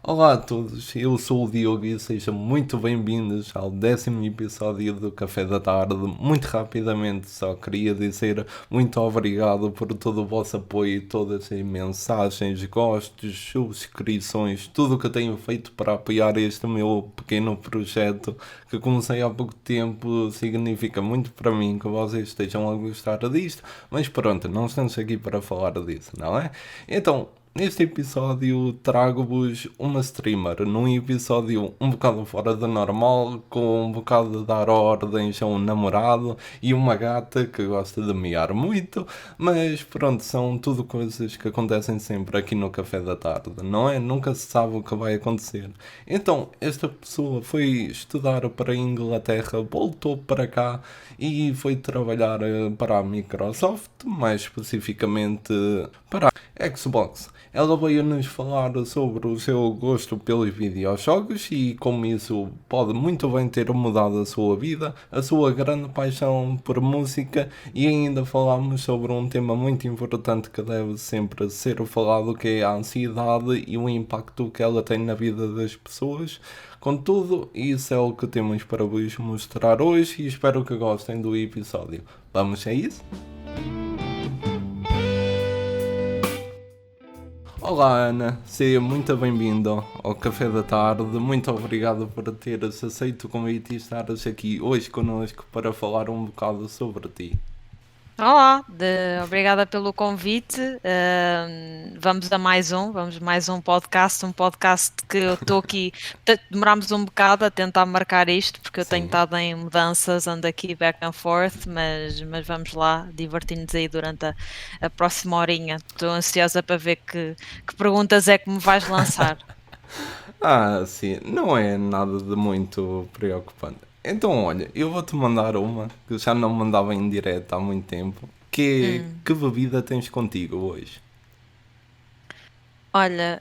Olá a todos, eu sou o Diogo e sejam muito bem-vindos ao 10º episódio do Café da Tarde. Muito rapidamente, só queria dizer muito obrigado por todo o vosso apoio, todas as mensagens, gostos, subscrições, tudo o que tenho feito para apoiar este meu pequeno projeto que comecei há pouco tempo. Significa muito para mim que vocês estejam a gostar disto, mas pronto, não estamos aqui para falar disso, não é? Então, neste episódio trago-vos uma streamer, num episódio um bocado fora do normal, com um bocado de dar ordens a um namorado e uma gata que gosta de miar muito, mas pronto, são tudo coisas que acontecem sempre aqui no café da tarde, não é? Nunca se sabe o que vai acontecer. Então, esta pessoa foi estudar para a Inglaterra, voltou para cá e foi trabalhar para a Microsoft, mais especificamente para a Xbox. Ela veio-nos falar sobre o seu gosto pelos videojogos e como isso pode muito bem ter mudado a sua vida, a sua grande paixão por música e ainda falámos sobre um tema muito importante que deve sempre ser falado, que é a ansiedade e o impacto que ela tem na vida das pessoas. Contudo, isso é o que temos para vos mostrar hoje e espero que gostem do episódio. Vamos a isso? Olá Ana, seja muito bem-vindo ao Café da Tarde. Muito obrigado por teres aceito o convite e estares aqui hoje connosco para falar um bocado sobre ti. Olá, obrigada pelo convite. Vamos mais um podcast que eu estou aqui. Demorámos um bocado a tentar marcar isto, porque eu tenho Sim. estado em mudanças, ando aqui back and forth, mas vamos lá, divertir-nos aí durante a próxima horinha. Estou ansiosa para ver que perguntas é que me vais lançar. Sim, não é nada de muito preocupante. Então, olha, eu vou-te mandar uma que já não mandava em direto há muito tempo. Hum, Que bebida tens contigo hoje? Olha,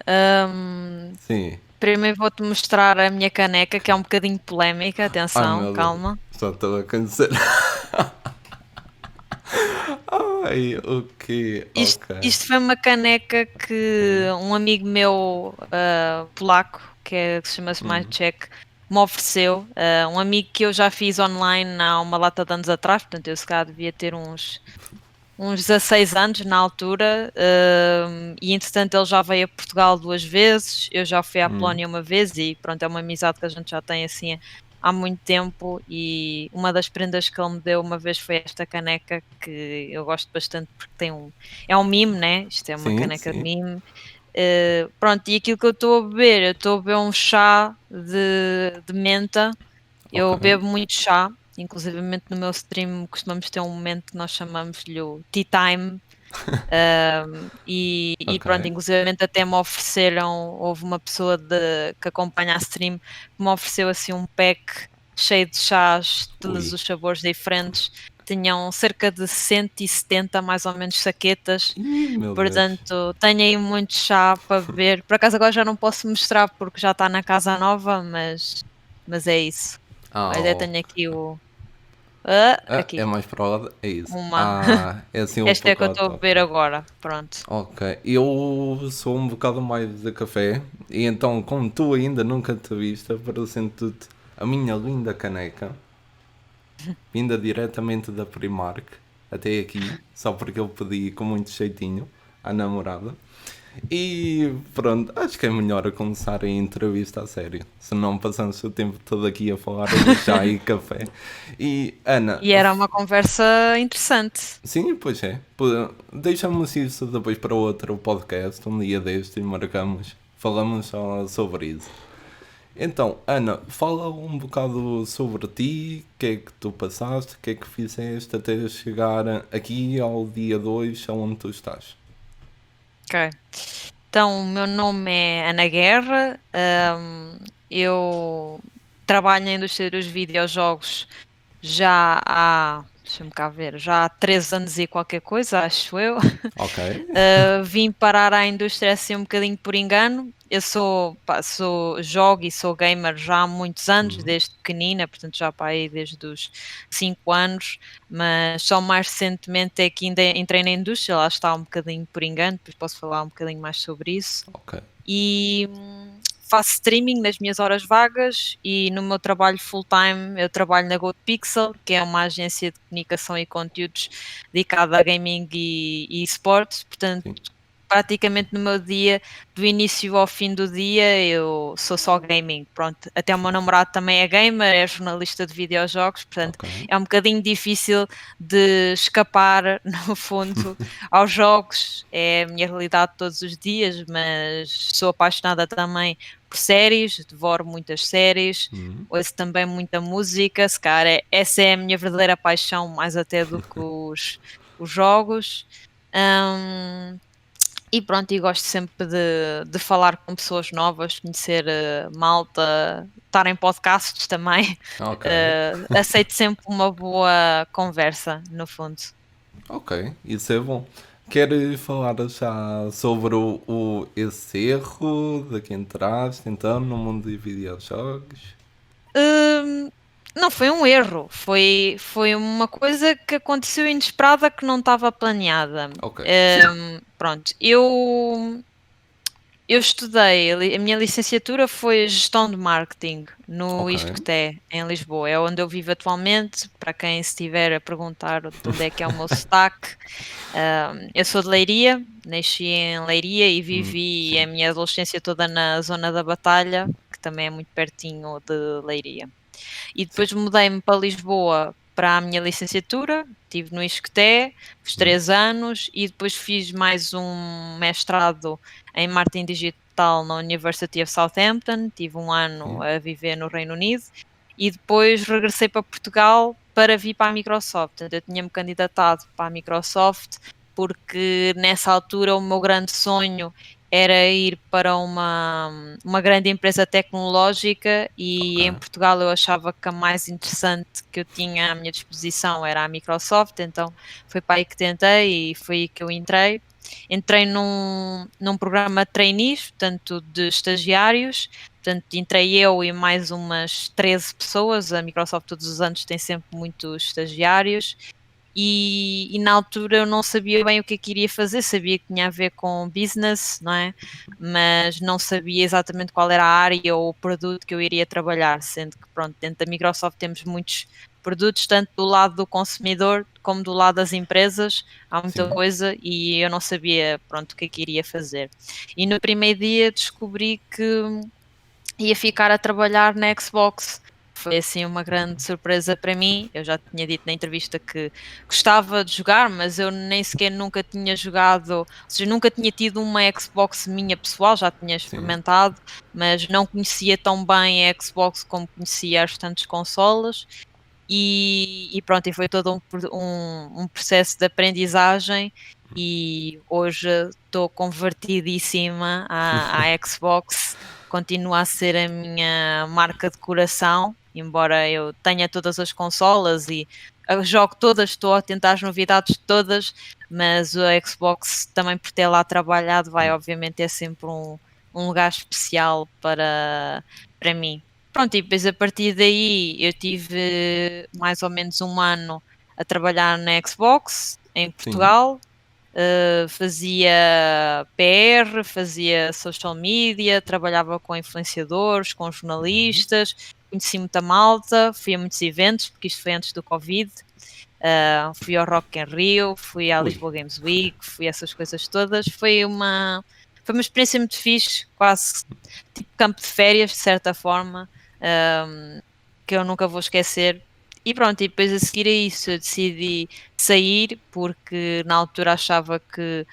Sim. primeiro vou-te mostrar a minha caneca, que é um bocadinho polémica. Ai Atenção, meu Deus, calma. só estou a cansar. Ai, ok, Isto, ok. isto foi uma caneca que um amigo meu polaco, que se chama-se Maciek, me ofereceu. Um amigo que eu já fiz online há uma lata de anos atrás, portanto eu se calhar devia ter uns 16 anos na altura, e entretanto ele já veio a Portugal 2 vezes, eu já fui à Polónia uma vez e pronto, é uma amizade que a gente já tem assim há muito tempo e uma das prendas que ele me deu uma vez foi esta caneca que eu gosto bastante porque é um mimo, né? Isto é uma Sim, caneca de sim. mimo. Pronto, e aquilo que eu estou a beber, eu estou a beber um chá de menta. Ok. Eu bebo muito chá, inclusivamente no meu stream costumamos ter um momento que nós chamamos-lhe o tea time. E Ok. pronto, inclusivamente até me ofereceram, houve uma pessoa que acompanha a stream que me ofereceu assim um pack cheio de chás, todos Ui. os sabores diferentes. Tinham cerca de 170 mais ou menos saquetas, Ih, meu Deus. portanto tenho aí muito chá para beber. Por acaso agora já não posso mostrar porque já está na casa nova, mas é isso. Olha, Oh. tenho aqui É aqui, mais para o lado? É isso. uma. É assim o Esta é que eu estou pacote, a beber ok. agora, pronto. Ok. Eu sou um bocado mais de café e então, como tu ainda nunca te viste, apresento-te a minha linda caneca, vinda diretamente da Primark, até aqui, só porque eu pedi com muito jeitinho à namorada. E pronto, acho que é melhor começar a entrevista a sério. Senão passamos o tempo todo aqui a falar de chá e café. E Ana, E era uma conversa interessante. sim, pois é. Deixamos isso depois para outro podcast, um dia deste, e marcamos. Falamos só sobre isso. Então, Ana, fala um bocado sobre ti, o que é que tu passaste, o que é que fizeste até chegar aqui ao dia 2 aonde tu estás. Ok. Então, o meu nome é Ana Guerra, eu trabalho na indústria dos videojogos já há, deixa-me cá ver, já há 3 anos e qualquer coisa, acho eu. Ok? Vim parar à indústria assim um bocadinho por engano. Eu jogo e sou gamer já há muitos anos, desde pequenina, portanto já para aí desde os 5 anos, mas só mais recentemente é que ainda entrei na indústria, lá está um bocadinho por engano, depois posso falar um bocadinho mais sobre isso. Ok. E faço streaming nas minhas horas vagas e no meu trabalho full-time eu trabalho na GoPixel, que é uma agência de comunicação e conteúdos dedicada a gaming e esportes, portanto Sim. praticamente no meu dia, do início ao fim do dia, eu sou só gaming. Pronto, até o meu namorado também é gamer, é jornalista de videojogos, portanto Ok. é um bocadinho difícil de escapar, no fundo, aos jogos. É a minha realidade todos os dias, mas sou apaixonada também por séries, devoro muitas séries, Hum. ouço também muita música, se calhar essa é a minha verdadeira paixão, mais até do que os jogos. Hum, e pronto, e gosto sempre de falar com pessoas novas, conhecer malta, estar em podcasts também. Ok. Aceito sempre uma boa conversa, no fundo. Ok, isso é bom. Queres falar já sobre esse erro de que entraste então no mundo de videojogos? Hum, não foi um erro, foi uma coisa que aconteceu inesperada que não estava planeada. Ok, sim, Pronto, eu estudei, a minha licenciatura foi Gestão de Marketing no ok, ISCTE, em Lisboa. É onde eu vivo atualmente, para quem se estiver a perguntar de onde é que é o meu sotaque. Eu sou de Leiria, nasci em Leiria e vivi a sim, minha adolescência toda na zona da Batalha, que também é muito pertinho de Leiria. E sim, depois mudei-me para Lisboa para a minha licenciatura, estive no ISCTE, os hum, 3 anos, e depois fiz mais um mestrado em marketing digital na University of Southampton, tive um ano sim, a viver no Reino Unido, e depois regressei para Portugal para vir para a Microsoft. Portanto, eu tinha-me candidatado para a Microsoft porque nessa altura o meu grande sonho era ir para uma grande empresa tecnológica ok, e em Portugal eu achava que a mais interessante que eu tinha à minha disposição era a Microsoft, então foi para aí que tentei e foi aí que eu entrei. Entrei num programa de trainees, portanto de estagiários, portanto entrei eu e mais umas 13 pessoas, a Microsoft todos os anos tem sempre muitos estagiários e na altura eu não sabia bem o que é que iria fazer, sabia que tinha a ver com business, não é? Mas não sabia exatamente qual era a área ou o produto que eu iria trabalhar, sendo que, pronto, dentro da Microsoft temos muitos produtos, tanto do lado do consumidor como do lado das empresas, há muita sim. coisa e eu não sabia, pronto, o que é que iria fazer. E no primeiro dia descobri que ia ficar a trabalhar na Xbox. Foi assim uma grande surpresa para mim. Eu já tinha dito na entrevista que gostava de jogar, mas eu nem sequer nunca tinha jogado, ou seja, nunca tinha tido uma Xbox minha pessoal, já tinha Sim, experimentado, mas não conhecia tão bem a Xbox como conhecia as restantes consolas. E pronto, e foi todo um processo de aprendizagem e hoje estou convertidíssima à Xbox, continua a ser a minha marca de coração, embora eu tenha todas as consolas e jogo todas, estou a tentar as novidades todas, mas a Xbox também por ter lá trabalhado vai obviamente ter sempre um lugar especial para mim. Pronto, e depois a partir daí eu tive mais ou menos um ano a trabalhar na Xbox em sim, Portugal. Fazia PR, fazia social media, trabalhava com influenciadores, com jornalistas, conheci muita malta, fui a muitos eventos, porque isto foi antes do Covid. Fui ao Rock in Rio, fui à ui, Lisboa Games Week, fui a essas coisas todas. Foi uma experiência muito fixe, quase tipo campo de férias, de certa forma, um, que eu nunca vou esquecer. E pronto, e depois a seguir a isso eu decidi sair, porque na altura achava que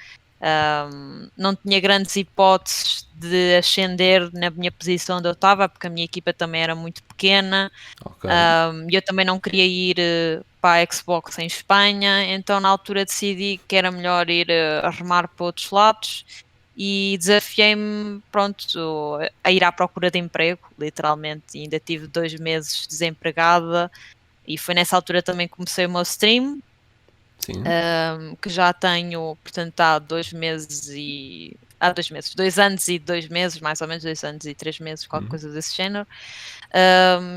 não tinha grandes hipóteses de ascender na minha posição onde eu estava, porque a minha equipa também era muito pequena. ok, E eu também não queria ir para a Xbox em Espanha, então na altura decidi que era melhor ir a remar para outros lados e desafiei-me, pronto, a ir à procura de emprego, literalmente. E ainda tive 2 meses desempregada e foi nessa altura também que comecei o meu stream, sim, que já tenho, portanto, há 2 meses e. Há 2 meses, 2 anos e 2 meses, mais ou menos 2 anos e 3 meses, qualquer coisa desse género.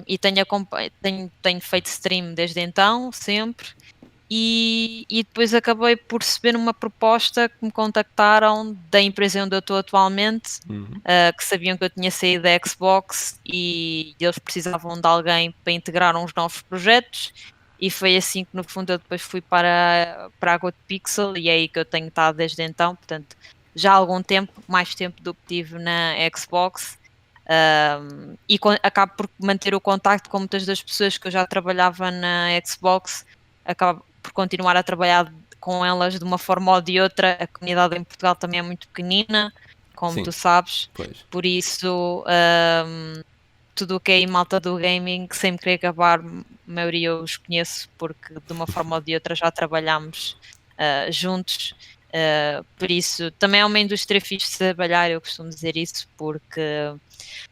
E tenho feito stream desde então, sempre, e depois acabei por receber uma proposta que me contactaram da empresa onde eu estou atualmente, que sabiam que eu tinha saído da Xbox e eles precisavam de alguém para integrar uns novos projetos. E foi assim que no fundo eu depois fui para a GoToPixel e é aí que eu tenho estado desde então, portanto já há algum tempo, mais tempo do que tive na Xbox. E acabo por manter o contacto com muitas das pessoas que eu já trabalhava na Xbox, acabo por continuar a trabalhar com elas de uma forma ou de outra. A comunidade em Portugal também é muito pequenina, como Sim, tu sabes, pois. por isso tudo o que é malta do gaming, sem me querer acabar, a maioria eu os conheço porque de uma forma ou de outra já trabalhamos juntos. Por isso, também é uma indústria fixe de trabalhar, eu costumo dizer isso, porque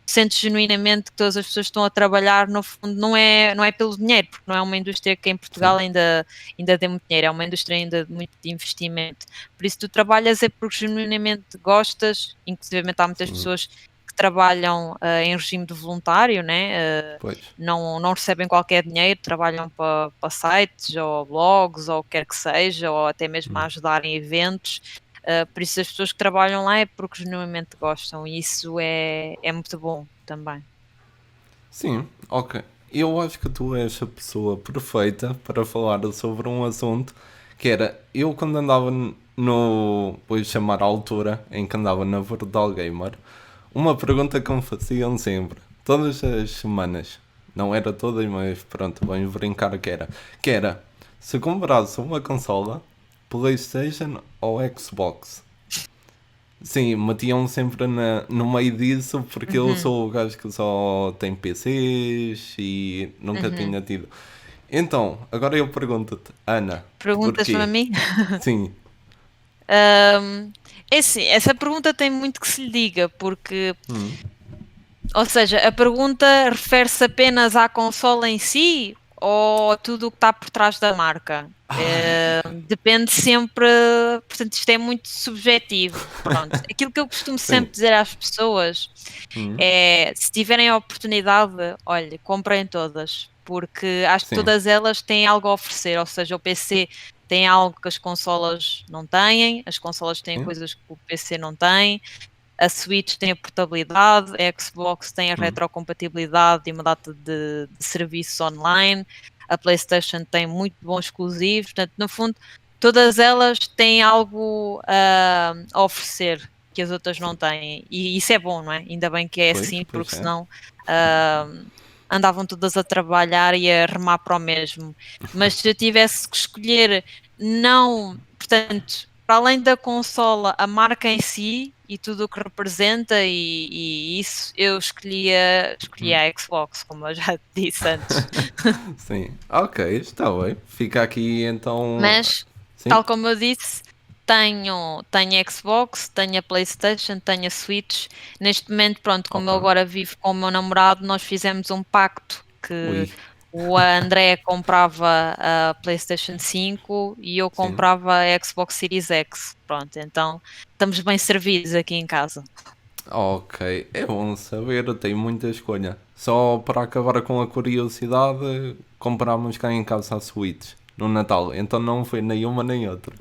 sentes genuinamente que todas as pessoas que estão a trabalhar, no fundo, não é pelo dinheiro, porque não é uma indústria que em Portugal Sim. ainda dê muito dinheiro, é uma indústria ainda muito de investimento. Por isso, tu trabalhas é porque genuinamente gostas, inclusive há muitas Sim. pessoas que trabalham em regime de voluntário, né? Pois. Não recebem qualquer dinheiro, trabalham para sites ou blogs ou o que quer que seja, ou até mesmo a ajudar em eventos. Por isso as pessoas que trabalham lá é porque genuinamente gostam e isso é muito bom também. Sim, ok. Eu acho que tu és a pessoa perfeita para falar sobre um assunto que era eu quando andava no, vou chamar a altura em que andava na Verdal Gamer, uma pergunta que me faziam sempre, todas as semanas, não era todas, mas pronto, vamos brincar que era, se comprasse uma consola, Playstation ou Xbox? Sim, metiam-me sempre no meio disso porque eu Uhum, sou o gajo que só tem PCs e nunca uhum. tinha tido. Então, agora eu pergunto-te, Ana, Perguntas-me a porquê? mim? Sim, É assim, essa pergunta tem muito que se lhe diga, porque, hum, ou seja, a pergunta refere-se apenas à consola em si ou a tudo o que está por trás da marca? Depende sempre, portanto, isto é muito subjetivo. Pronto, aquilo que eu costumo sim, sempre dizer às pessoas é, se tiverem a oportunidade, olha, comprem todas, porque acho que sim, todas elas têm algo a oferecer, ou seja, o PC tem algo que as consolas não têm, as consolas têm sim, coisas que o PC não tem, a Switch tem a portabilidade, a Xbox tem a retrocompatibilidade e uma data de serviços online, a PlayStation tem muito bons exclusivos, portanto, no fundo, todas elas têm algo a oferecer que as outras não sim, têm, e isso é bom, não é? Ainda bem que é pois, assim, pois porque é, senão ah, andavam todas a trabalhar e a remar para o mesmo. Mas se eu tivesse que escolher, não, portanto, para além da consola, a marca em si e tudo o que representa e isso, eu escolhia a Xbox, como eu já te disse antes. sim, ok, está bem. Fica aqui então, Mas, sim, tal como eu disse, tenho a Xbox, tenho a PlayStation, tenho a Switch. Neste momento, pronto, como ok, eu agora vivo com o meu namorado, nós fizemos um pacto que ui, o André comprava a PlayStation 5 e eu sim. comprava a Xbox Series X. Pronto, então estamos bem servidos aqui em casa. Ok, é bom saber, eu tenho muita escolha. Só para acabar com a curiosidade, comprámos cá em casa a Switch no Natal, então não foi nem uma nem outra.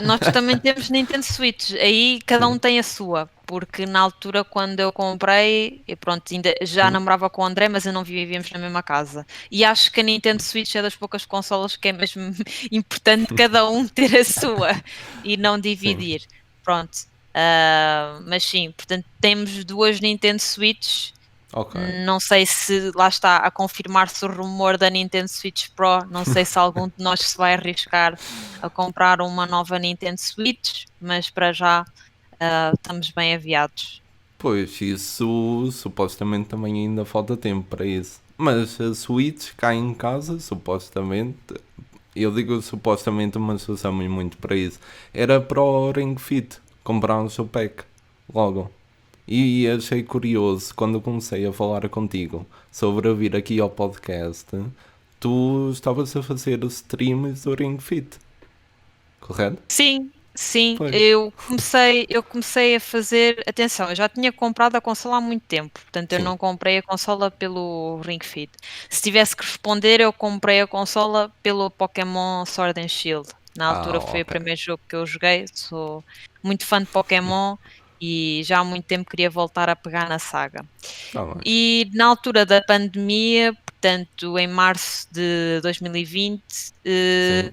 Nós também temos Nintendo Switch, aí cada um Sim, tem a sua, porque na altura quando eu comprei, e pronto, ainda já sim, namorava com o André, mas eu não vivíamos na mesma casa. E acho que a Nintendo Switch é das poucas consolas que é mesmo importante cada um ter a sua e não sim, dividir. Pronto. Mas sim, portanto, temos duas Nintendo Switch. ok. Não sei se lá está a confirmar-se o rumor da Nintendo Switch Pro. Não sei se algum de nós se vai arriscar a comprar uma nova Nintendo Switch, mas para já estamos bem aviados. Pois, isso supostamente também ainda falta tempo para isso. Mas a Switch cá em casa, supostamente, eu digo supostamente, mas usamos muito para isso. Era para o Ring Fit, comprámos o pack logo. E achei curioso quando comecei a falar contigo sobre vir aqui ao podcast. Tu estavas a fazer streams do Ring Fit, correto? Sim, Sim, Pois, eu comecei a fazer. Atenção, eu já tinha comprado a consola há muito tempo, portanto eu sim. não comprei a consola pelo Ring Fit. Se tivesse que responder, eu comprei a consola pelo Pokémon Sword and Shield. Na Ah, altura foi o ok. primeiro jogo que eu joguei, sou muito fã de Pokémon e já há muito tempo queria voltar a pegar na saga. Tá bem. E na altura da pandemia, portanto em março de 2020, Sim,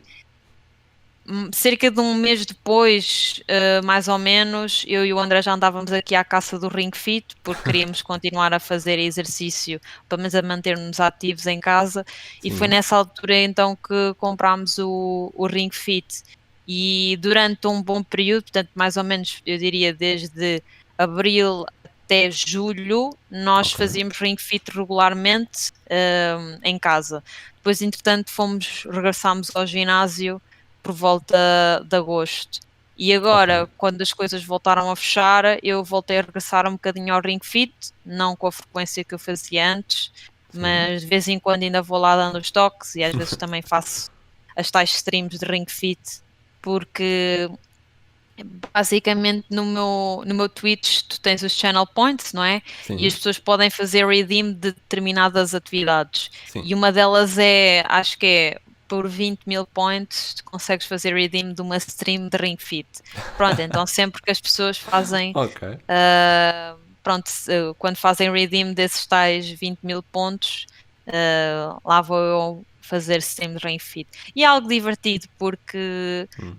cerca de um mês depois, mais ou menos, eu e o André já andávamos aqui à caça do Ring Fit, porque queríamos continuar a fazer exercício, pelo menos a manter-nos ativos em casa, e foi sim. nessa altura então que comprámos o Ring Fit. E durante um bom período, portanto, mais ou menos, eu diria desde abril até julho, nós Ok. fazíamos Ring Fit regularmente, em casa. Depois, entretanto, regressámos ao ginásio por volta de agosto. E Ok. agora, quando as coisas voltaram a fechar, eu voltei a regressar um bocadinho ao Ring Fit, não com a frequência que eu fazia antes, Sim. mas de vez em quando ainda vou lá dando os toques e às vezes também faço as tais streams de Ring Fit, porque basicamente no meu Twitch tu tens os channel points, não é? E as Sim. pessoas podem fazer redeem de determinadas atividades. Sim. E uma delas é, acho que é por 20.000 points, tu consegues fazer redeem de uma stream de Ring Fit. Pronto, então sempre que as pessoas fazem, Ok. pronto, quando fazem redeem desses tais 20.000 pontos, lá vou eu fazer stream de Ring Fit. E é algo divertido porque Hum.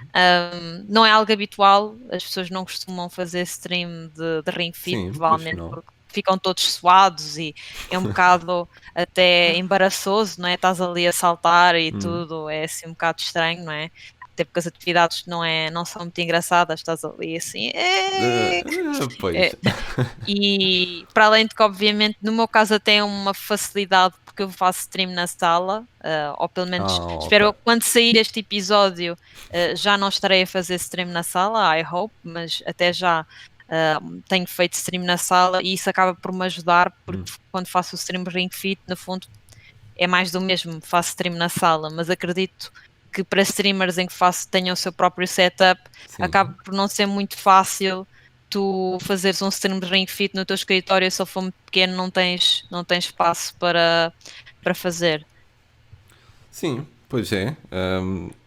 não é algo habitual, as pessoas não costumam fazer stream de Ring Fit, Sim, pois provavelmente não. porque ficam todos suados e é um bocado até embaraçoso, não é? Estás ali a saltar e Hum. tudo, é assim um bocado estranho, não é? Até porque as atividades não são muito engraçadas, estás ali assim. Pois. E para além de que, obviamente, no meu caso até é uma facilidade porque eu faço stream na sala, ou pelo menos Ah, ok. espero que quando sair este episódio já não estarei a fazer stream na sala, I hope, mas até já tenho feito stream na sala e isso acaba por me ajudar porque Hum. quando faço o stream Ring Fit, no fundo é mais do mesmo, faço stream na sala, mas acredito que para streamers em que tenham o seu próprio setup, acaba Sim. por não ser muito fácil tu fazeres um stream de Ring Fit no teu escritório, se ele for muito pequeno, não tens espaço para fazer. Sim, pois é.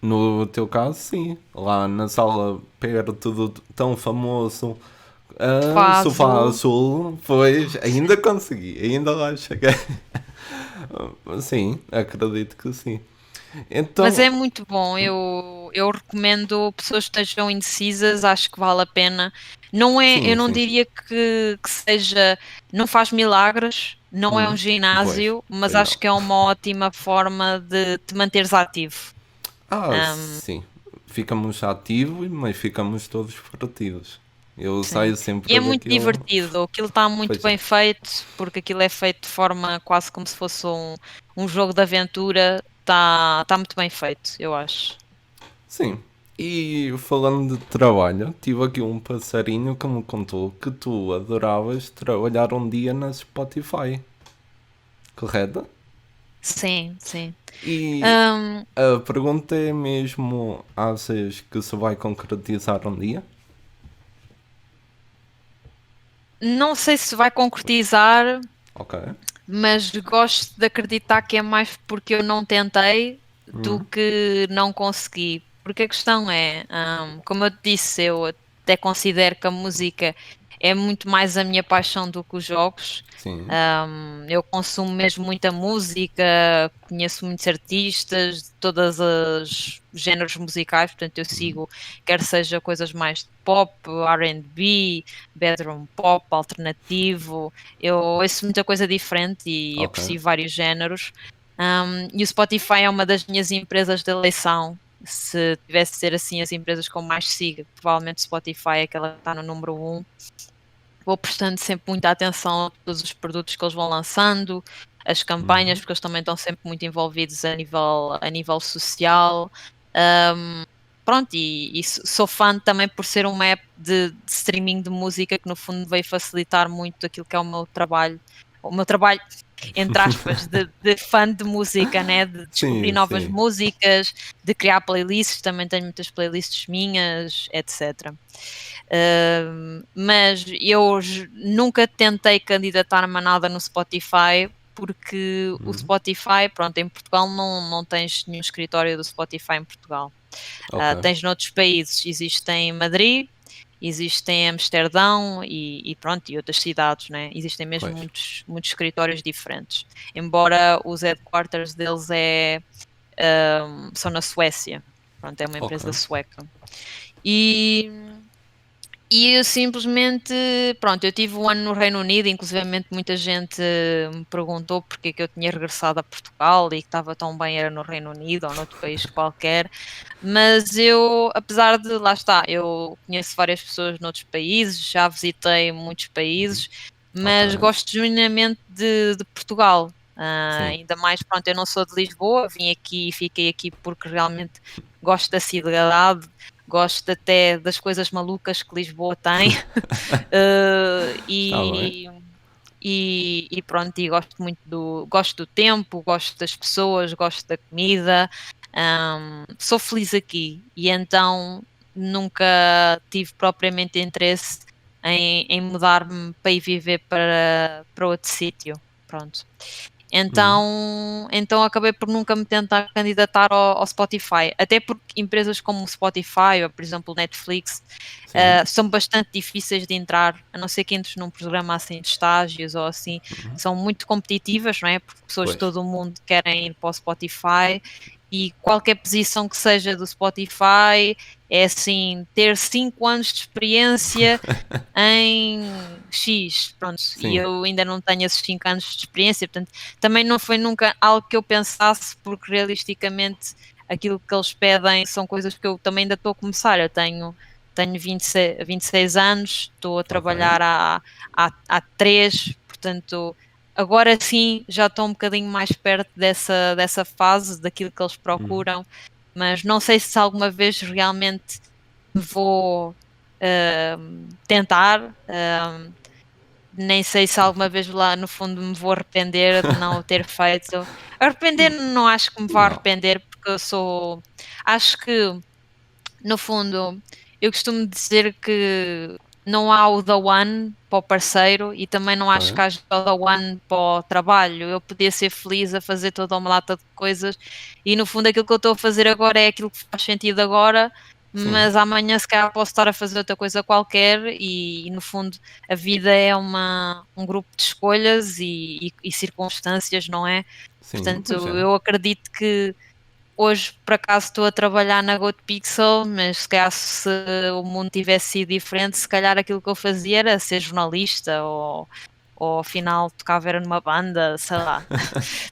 No teu caso, sim. Lá na sala perto do tão famoso Sofá sofá azul. azul, pois ainda consegui, ainda lá cheguei. Sim, acredito que sim. Mas Então, é muito bom, eu recomendo pessoas que estejam indecisas, acho que vale a pena. Não é, eu sim, não sim. diria que seja, não faz milagres, não é um Pois, ginásio, mas pois não. acho que é uma ótima forma de te manteres ativo. Ah, Ahm, sim. Ficamos ativos, mas ficamos todos partidos. Eu sim. saio E sempre é muito daquilo. divertido, aquilo está muito Pois é. bem feito, porque aquilo é feito de forma quase como se fosse um jogo de aventura, está muito bem feito, eu acho. Sim. E falando de trabalho, tive aqui um passarinho que me contou que tu adoravas trabalhar um dia na Spotify, correto? Sim, sim. E Ahm, a pergunta é mesmo: achas que se vai concretizar um dia? não sei se vai concretizar, Ok. mas gosto de acreditar que é mais porque eu não tentei do que não consegui. Porque a questão é, como eu te disse, eu até considero que a música é muito mais a minha paixão do que os jogos. Sim. Eu consumo mesmo muita música, conheço muitos artistas de todos os géneros musicais, portanto eu sigo, quer seja coisas mais de pop, R&B, bedroom pop, alternativo, eu ouço muita coisa diferente e Ok. aprecio vários géneros. E o Spotify é uma das minhas empresas de eleição. Se tivesse de ser assim as empresas com mais siga, provavelmente o Spotify é aquela que está no número um. Vou prestando sempre muita atenção a todos os produtos que eles vão lançando, as campanhas, porque eles também estão sempre muito envolvidos a nível social. Ahm, Pronto, e sou fã também por ser uma app de streaming de música que no fundo veio facilitar muito aquilo que é o meu trabalho. O meu trabalho entre aspas, de fã de música, né? De descobrir Sim, novas sim. músicas, de criar playlists, também tenho muitas playlists minhas, etc. Mas eu nunca tentei candidatar-me a nada no Spotify, porque o Spotify, pronto, em Portugal não tens nenhum escritório do Spotify em Portugal. Ok. Tens noutros países, existem em Madrid, existem em Amsterdão e pronto, e outras cidades, né? Existem mesmo Pois. muitos escritórios diferentes. Embora os headquarters deles são na Suécia. Pronto, é uma Ok. empresa sueca. E e eu simplesmente, pronto, eu tive um ano no Reino Unido, inclusivamente muita gente me perguntou porque é que eu tinha regressado a Portugal e que estava tão bem era no Reino Unido ou noutro país qualquer, mas eu, apesar de, lá está, eu conheço várias pessoas noutros países, já visitei muitos países, Ok. mas gosto genuinamente de Portugal. Sim. Ainda mais, pronto, eu não sou de Lisboa, vim aqui e fiquei aqui porque realmente gosto da cidade, gosto até das coisas malucas que Lisboa tem. Uh, Está bem. e, e pronto, e gosto do tempo, gosto das pessoas, gosto da comida, sou feliz aqui e então nunca tive propriamente interesse em mudar-me para ir viver para outro sítio. Pronto. Hum, Então acabei por nunca me tentar candidatar ao Spotify, até porque empresas como o Spotify ou, por exemplo, o Netflix sim. são bastante difíceis de entrar, a não ser que entres num programa assim de estágios ou assim, são muito competitivas, não é? Porque pessoas de Pois. todo o mundo querem ir para o Spotify e qualquer posição que seja do Spotify é assim, ter 5 anos de experiência em X, pronto, e Sim. eu ainda não tenho esses 5 anos de experiência, portanto, também não foi nunca algo que eu pensasse, porque realisticamente aquilo que eles pedem são coisas que eu também ainda estou a começar. Tenho 26 anos, estou a Ok. trabalhar há 3, portanto, agora sim já estou um bocadinho mais perto dessa fase, daquilo que eles procuram, mas não sei se alguma vez realmente vou tentar. Nem sei se alguma vez lá no fundo me vou arrepender de não o ter feito. Arrepender, não acho que me vá Não. arrepender, porque eu sou. Acho que, no fundo, eu costumo dizer que não há o the one para o parceiro e também não acho que Ok. haja o the one para o trabalho. Eu podia ser feliz a fazer toda uma lata de coisas e, no fundo, aquilo que eu estou a fazer agora é aquilo que faz sentido agora. Sim. Mas amanhã, se calhar, posso estar a fazer outra coisa qualquer, e no fundo, a vida é um grupo de escolhas e circunstâncias, não é? Sim. Portanto, Pois é. eu acredito que hoje, por acaso, estou a trabalhar na GoToPixel, mas se calhar se o mundo tivesse sido diferente, se calhar aquilo que eu fazia era ser jornalista ou afinal tocava era numa banda, sei lá.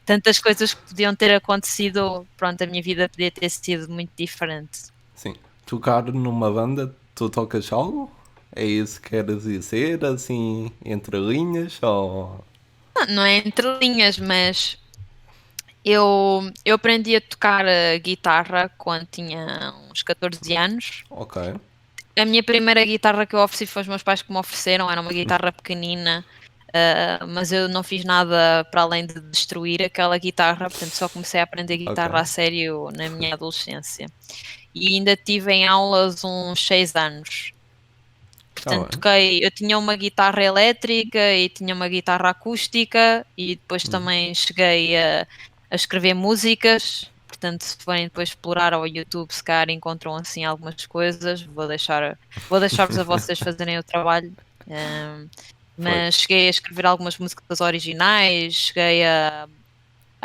Tantas coisas que podiam ter acontecido, pronto, a minha vida podia ter sido muito diferente. Sim. Tocar numa banda, tu tocas algo? É isso que queres dizer, assim, entre linhas? Ou... Não é entre linhas, mas eu aprendi a tocar a guitarra quando tinha uns 14 anos. Ok. A minha primeira guitarra que eu ofereci foi os meus pais que me ofereceram, era uma guitarra pequenina, mas eu não fiz nada para além de destruir aquela guitarra, portanto só comecei a aprender Ok. guitarra a sério na minha adolescência. E ainda tive em aulas uns 6 anos. Tá Portanto, bem. eu tinha uma guitarra elétrica e tinha uma guitarra acústica e depois também cheguei a escrever músicas. Portanto, se forem depois explorar ao YouTube, se calhar encontram assim algumas coisas. Vou deixar-vos a vocês fazerem o trabalho. Ahm, Pois. mas cheguei a escrever algumas músicas originais, cheguei a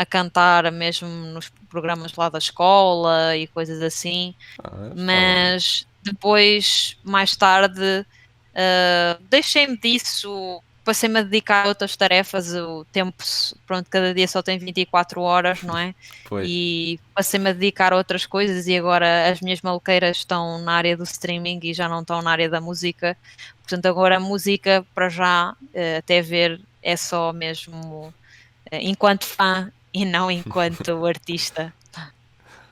cantar mesmo nos programas lá da escola e coisas assim, Ah, está bem. mas depois, mais tarde, deixei-me disso, passei-me a dedicar a outras tarefas. O tempo, pronto, cada dia só tem 24 horas, não é? Pois. E passei-me a dedicar a outras coisas e agora as minhas maluqueiras estão na área do streaming e já não estão na área da música. Portanto, agora a música, para já, até ver, é só mesmo enquanto fã e não enquanto artista.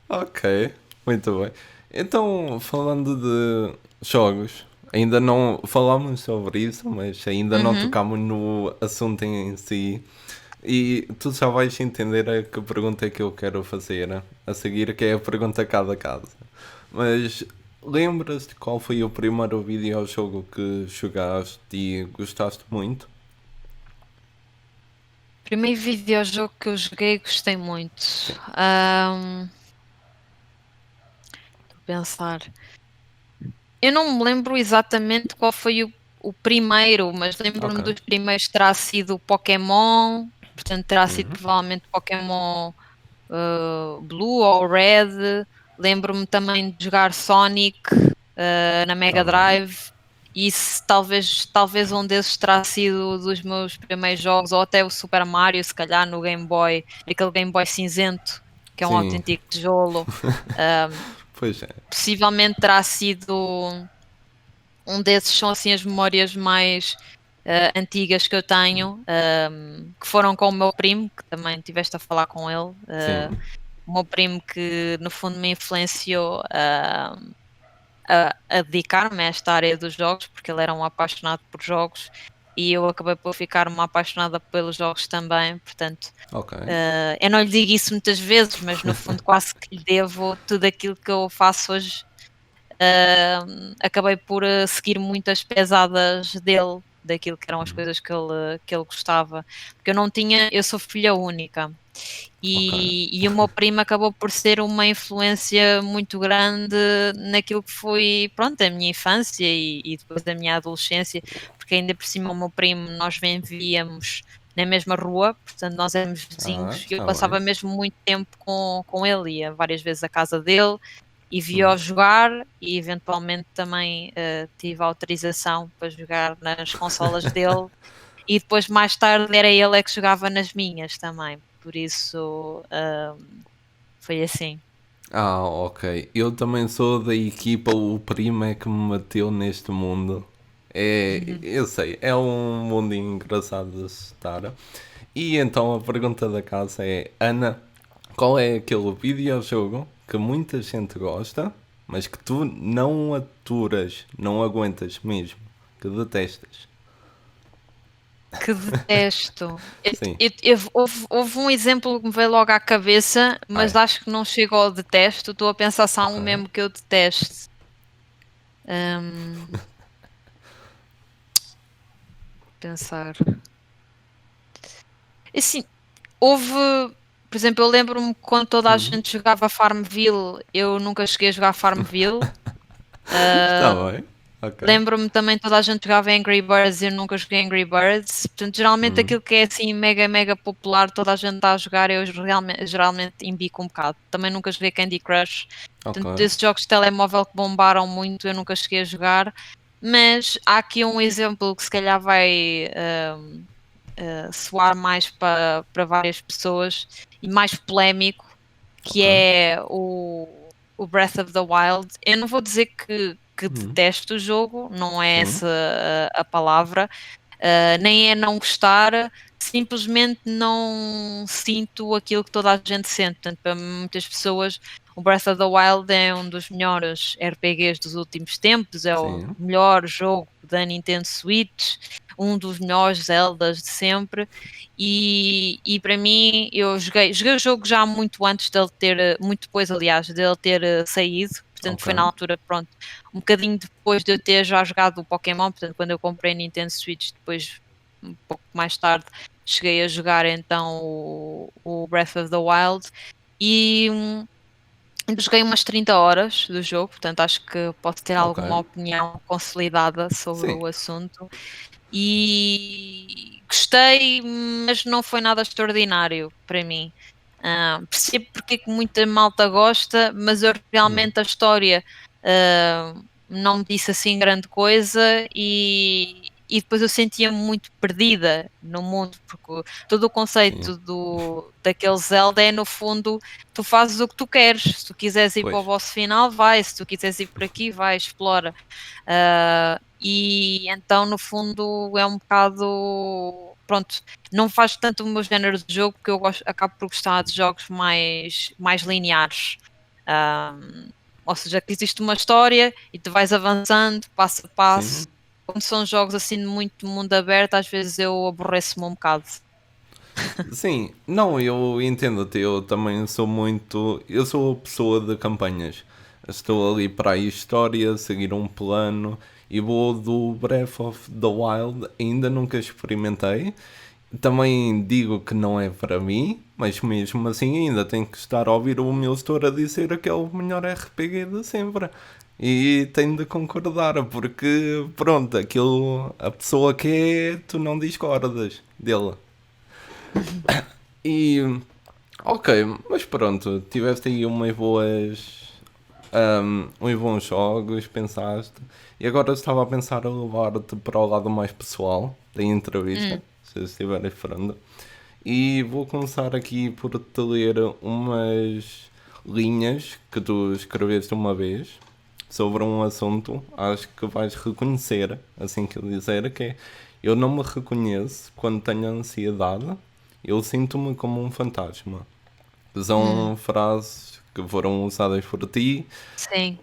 Ok. Muito bem. Então, falando de jogos, ainda não falámos sobre isso, mas ainda não Uhum. tocámos no assunto em si. E tu já vais entender a que pergunta é que eu quero fazer a seguir, que é a pergunta cada casa. Mas lembras-te qual foi o primeiro videojogo que jogaste e gostaste muito? Primeiro videojogo que eu joguei e gostei muito. Sim. Estou a pensar. Eu não me lembro exatamente qual foi o primeiro, mas Ok. lembro-me dos primeiros terá sido o Pokémon, portanto terá sido Uhum. provavelmente Pokémon Blue ou Red. Lembro-me também de jogar Sonic na Tá Mega bem. Drive. E talvez um desses terá sido dos meus primeiros jogos, ou até o Super Mario, se calhar no Game Boy, aquele Game Boy cinzento, que é um Sim. autêntico tijolo. Pois é. Possivelmente terá sido um desses, são assim as memórias mais antigas que eu tenho, que foram com o meu primo, que também tiveste a falar com ele. Sim. O meu primo que no fundo me influenciou a dedicar-me a esta área dos jogos, porque ele era um apaixonado por jogos e eu acabei por ficar uma apaixonada pelos jogos também, portanto, Ok. eu não lhe digo isso muitas vezes, mas no fundo quase que lhe devo tudo aquilo que eu faço hoje. Acabei por seguir muitas pesadas dele, daquilo que eram as coisas que ele gostava, porque eu sou filha única. Ok. E o meu primo acabou por ser uma influência muito grande naquilo que foi, pronto, a minha infância e depois a minha adolescência, porque ainda por cima o meu primo, nós vivíamos na mesma rua, portanto nós éramos Ah, vizinhos e eu tá bem. passava mesmo muito tempo com ele, ia várias vezes à casa dele e Hum. via-o jogar e eventualmente também tive autorização para jogar nas consolas dele e depois mais tarde era ele é que jogava nas minhas também, por isso foi assim. Ah, ok. Eu também sou da equipa, o primo é que me meteu neste mundo. É, Uhum. eu sei, é um mundo engraçado de se estar. E então a pergunta da casa é: Ana, qual é aquele videojogo que muita gente gosta, mas que tu não aturas, não aguentas mesmo, que detestas? Que detesto. Sim. Houve um exemplo que me veio logo à cabeça, mas Ai, acho que não chego ao detesto. Estou a pensar se há ok. um mesmo que eu detesto. Hum, pensar. Assim, houve, por exemplo, eu lembro-me quando toda a Hum. gente jogava Farmville, eu nunca cheguei a jogar Farmville. Tá bem. Ok. Lembro-me também toda a gente jogava Angry Birds e eu nunca joguei Angry Birds. Portanto, geralmente Hum. aquilo que é assim mega, mega popular, toda a gente está a jogar, eu geralmente imbico um bocado. Também nunca joguei Candy Crush. Ok. Portanto, desses jogos de telemóvel que bombaram muito, eu nunca cheguei a jogar. Mas há aqui um exemplo que se calhar vai soar mais para várias pessoas e mais polémico, que Ok. é o Breath of the Wild. Eu não vou dizer que Hum. detesto o jogo, não é Sim. essa a palavra, nem é não gostar, simplesmente não sinto aquilo que toda a gente sente. Portanto, para muitas pessoas, o Breath of the Wild é um dos melhores RPGs dos últimos tempos, é o Sim. melhor jogo da Nintendo Switch, um dos melhores Zeldas de sempre. E para mim, eu joguei o jogo já muito antes dele ter, muito depois, aliás, dele ter saído. Portanto, Ok. foi na altura, pronto, um bocadinho depois de eu ter já jogado o Pokémon. Portanto, quando eu comprei a Nintendo Switch, depois, um pouco mais tarde, cheguei a jogar então o Breath of the Wild. E joguei umas 30 horas do jogo, portanto, acho que posso ter Ok. alguma opinião consolidada sobre Sim. o assunto e gostei, mas não foi nada extraordinário para mim. Percebo porque é que muita malta gosta, mas eu Hum. realmente a história não me disse assim grande coisa e depois eu sentia-me muito perdida no mundo, porque todo o Sim. conceito daquele Zelda é no fundo tu fazes o que tu queres, se tu quiseres ir para Pois. o boss final, vai, se tu quiseres ir por aqui, vai, explora. E então, no fundo, é um bocado. Pronto, não faz tanto o meu género de jogo, porque eu acabo por gostar de jogos mais lineares. Ou seja, que existe uma história e tu vais avançando passo a passo. Sim. Quando são jogos assim de muito mundo aberto, às vezes eu aborreço-me um bocado. Sim, não, eu entendo-te, eu também sou muito. Eu sou a pessoa de campanhas. Estou ali para a história, seguir um plano e vou do Breath of the Wild, ainda nunca experimentei. Também digo que não é para mim, mas mesmo assim ainda tenho que estar a ouvir o meu gestor a dizer que é o melhor RPG de sempre. E tenho de concordar, porque pronto, aquilo, a pessoa que é, tu não discordas dele. E ok, mas pronto, tiveste aí uns bons jogos, pensaste. E agora estava a pensar a levar-te para o lado mais pessoal da entrevista, Hum, se estiveres esperando. E vou começar aqui por te ler umas linhas que tu escreveste uma vez sobre um assunto. Acho que vais reconhecer, assim que eu dizer, que é: eu não me reconheço quando tenho ansiedade, eu sinto-me como um fantasma. hum, São frases que foram usadas por ti sim.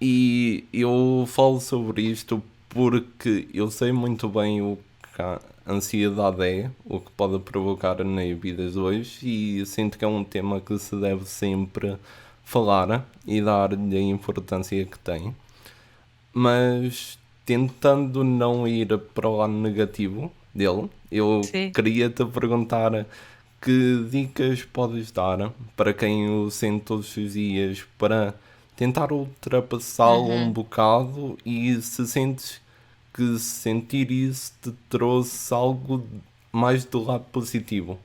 e eu falo sobre isto porque eu sei muito bem o que a ansiedade é, o que pode provocar nas vidas de hoje, e sinto que é um tema que se deve sempre falar e dar-lhe a importância que tem, mas tentando não ir para o lado negativo dele, eu Sim. queria te perguntar que dicas podes dar para quem o sente todos os dias para tentar ultrapassá-lo um Uhum, bocado, e se sentes que sentir isso te trouxe algo mais do lado positivo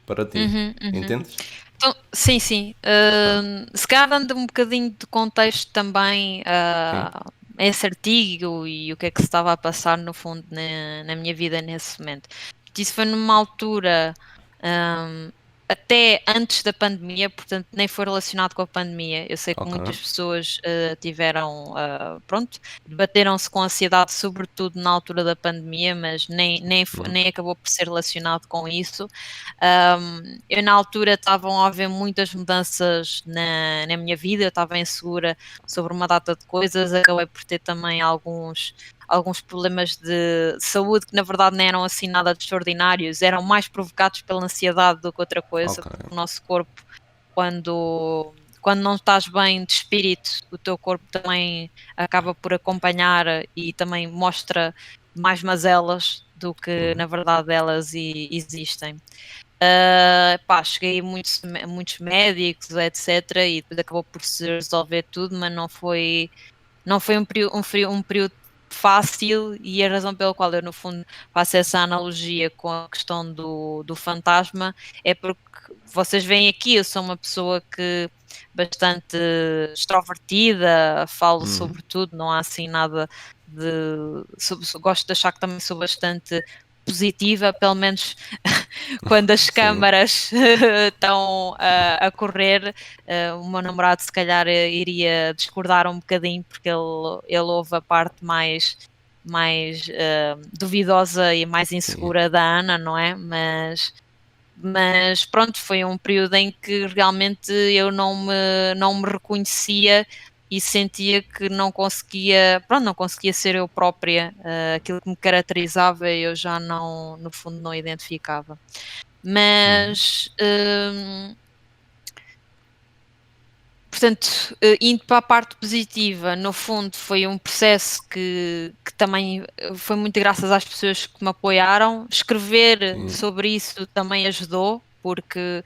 para ti. uhum, uhum. Entendes? Então, sim, sim. Ok. Se calhar dando um bocadinho de contexto também Sim. a esse artigo e o que é que se estava a passar no fundo na minha vida nesse momento. Isso foi numa altura hum, até antes da pandemia, portanto nem foi relacionado com a pandemia. Eu sei que Ok. muitas pessoas tiveram, pronto, debateram-se com ansiedade, sobretudo na altura da pandemia, mas Hum. nem acabou por ser relacionado com isso. Eu na altura estavam a haver muitas mudanças na minha vida, eu estava insegura sobre uma data de coisas, acabei por ter também alguns problemas de saúde que na verdade não eram assim nada de extraordinários, eram mais provocados pela ansiedade do que outra coisa, Ok. porque o nosso corpo, quando não estás bem de espírito, o teu corpo também acaba por acompanhar e também mostra mais mazelas do que Uhum. na verdade elas existem. Pá, cheguei a muitos médicos, etc. E depois acabou por se resolver tudo, mas não foi um período fácil, e a razão pela qual eu, no fundo, faço essa analogia com a questão do fantasma é porque vocês veem aqui, eu sou uma pessoa que bastante extrovertida, falo Uhum. sobre tudo, não há assim nada de. Gosto de achar que também sou bastante positiva, pelo menos quando as Sim. câmaras estão a correr. O meu namorado se calhar iria discordar um bocadinho, porque ele ouve a parte mais duvidosa e mais Sim. insegura da Ana, não é? Mas pronto, foi um período em que realmente eu não me reconhecia e sentia que não conseguia, pronto, não conseguia ser eu própria. Aquilo que me caracterizava eu já não, no fundo, não identificava. Uhum. Mas, portanto, indo para a parte positiva, no fundo foi um processo que também foi muito graças às pessoas que me apoiaram. Escrever Sim. sobre isso também ajudou, porque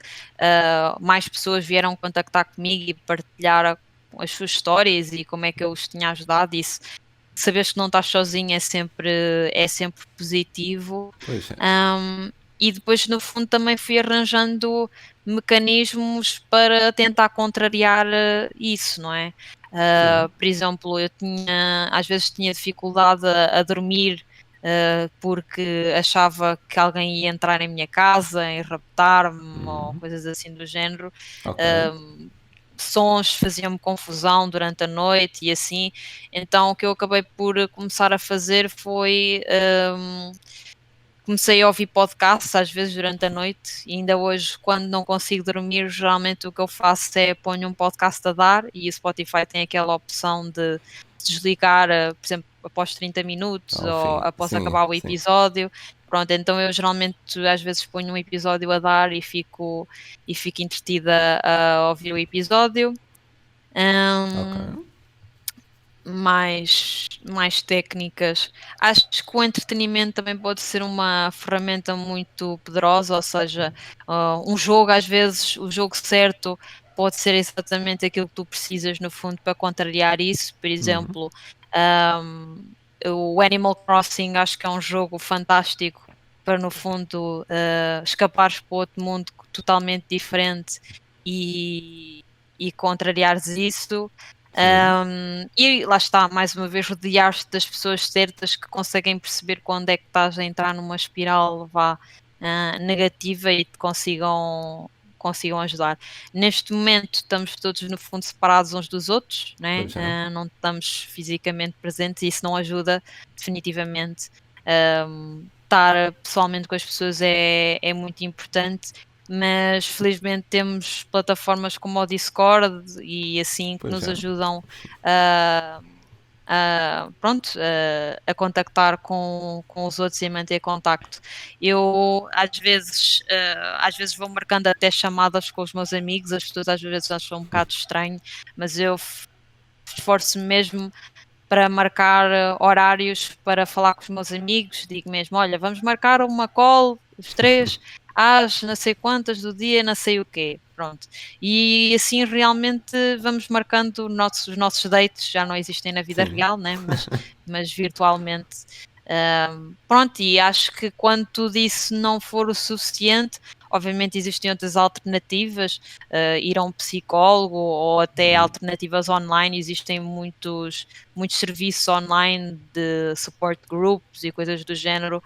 mais pessoas vieram contactar comigo e partilhar as suas histórias e como é que eu os tinha ajudado. Isso, saberes que não estás sozinho é sempre positivo. Pois é. Um, e depois, no fundo, também fui arranjando mecanismos para tentar contrariar isso, não é? Sim. Por exemplo, às vezes tinha dificuldade a dormir porque achava que alguém ia entrar em minha casa e raptar-me ou Uhum. coisas assim do género. Ok. Um, Sons faziam-me confusão durante a noite e assim. Então, o que eu acabei por começar a fazer foi comecei a ouvir podcasts às vezes durante a noite, e ainda hoje, quando não consigo dormir, geralmente o que eu faço é ponho um podcast a dar, e o Spotify tem aquela opção de desligar, por exemplo. após 30 minutos Ao ou fim, após sim, acabar o sim. episódio. Pronto, então eu geralmente às vezes ponho um episódio a dar e fico entretida a ouvir o episódio. Ok. Hum, mais técnicas. Acho que o entretenimento também pode ser uma ferramenta muito poderosa, ou seja, um jogo, às vezes, o jogo certo pode ser exatamente aquilo que tu precisas, no fundo, para contrariar isso. Por Uhum. exemplo, um, o Animal Crossing acho que é um jogo fantástico para, no fundo, escapares para outro mundo totalmente diferente e contrariares isso. Sim, E lá está, mais uma vez, rodear-te das pessoas certas que conseguem perceber quando é que estás a entrar numa espiral negativa e te consigam ajudar. Neste momento estamos todos no fundo separados uns dos outros, né? pois é. Não estamos fisicamente presentes e isso não ajuda definitivamente. Estar pessoalmente com as pessoas é muito importante, mas felizmente temos plataformas como o Discord e assim que Pois nos é. ajudam a, pronto, a contactar com os outros e a manter contacto. Eu às vezes vou marcando até chamadas com os meus amigos, as pessoas às vezes acham um bocado estranho, mas eu esforço-me mesmo para marcar horários para falar com os meus amigos, digo mesmo, olha, vamos marcar uma call, os três, às não sei quantas do dia, não sei o quê, pronto. E assim realmente vamos marcando os nossos dates, já não existem na vida Sim, real, né? Mas virtualmente. Pronto, e acho que quando tudo isso não for o suficiente, obviamente existem outras alternativas, ir a um psicólogo ou até alternativas online, existem muitos serviços online de support groups e coisas do género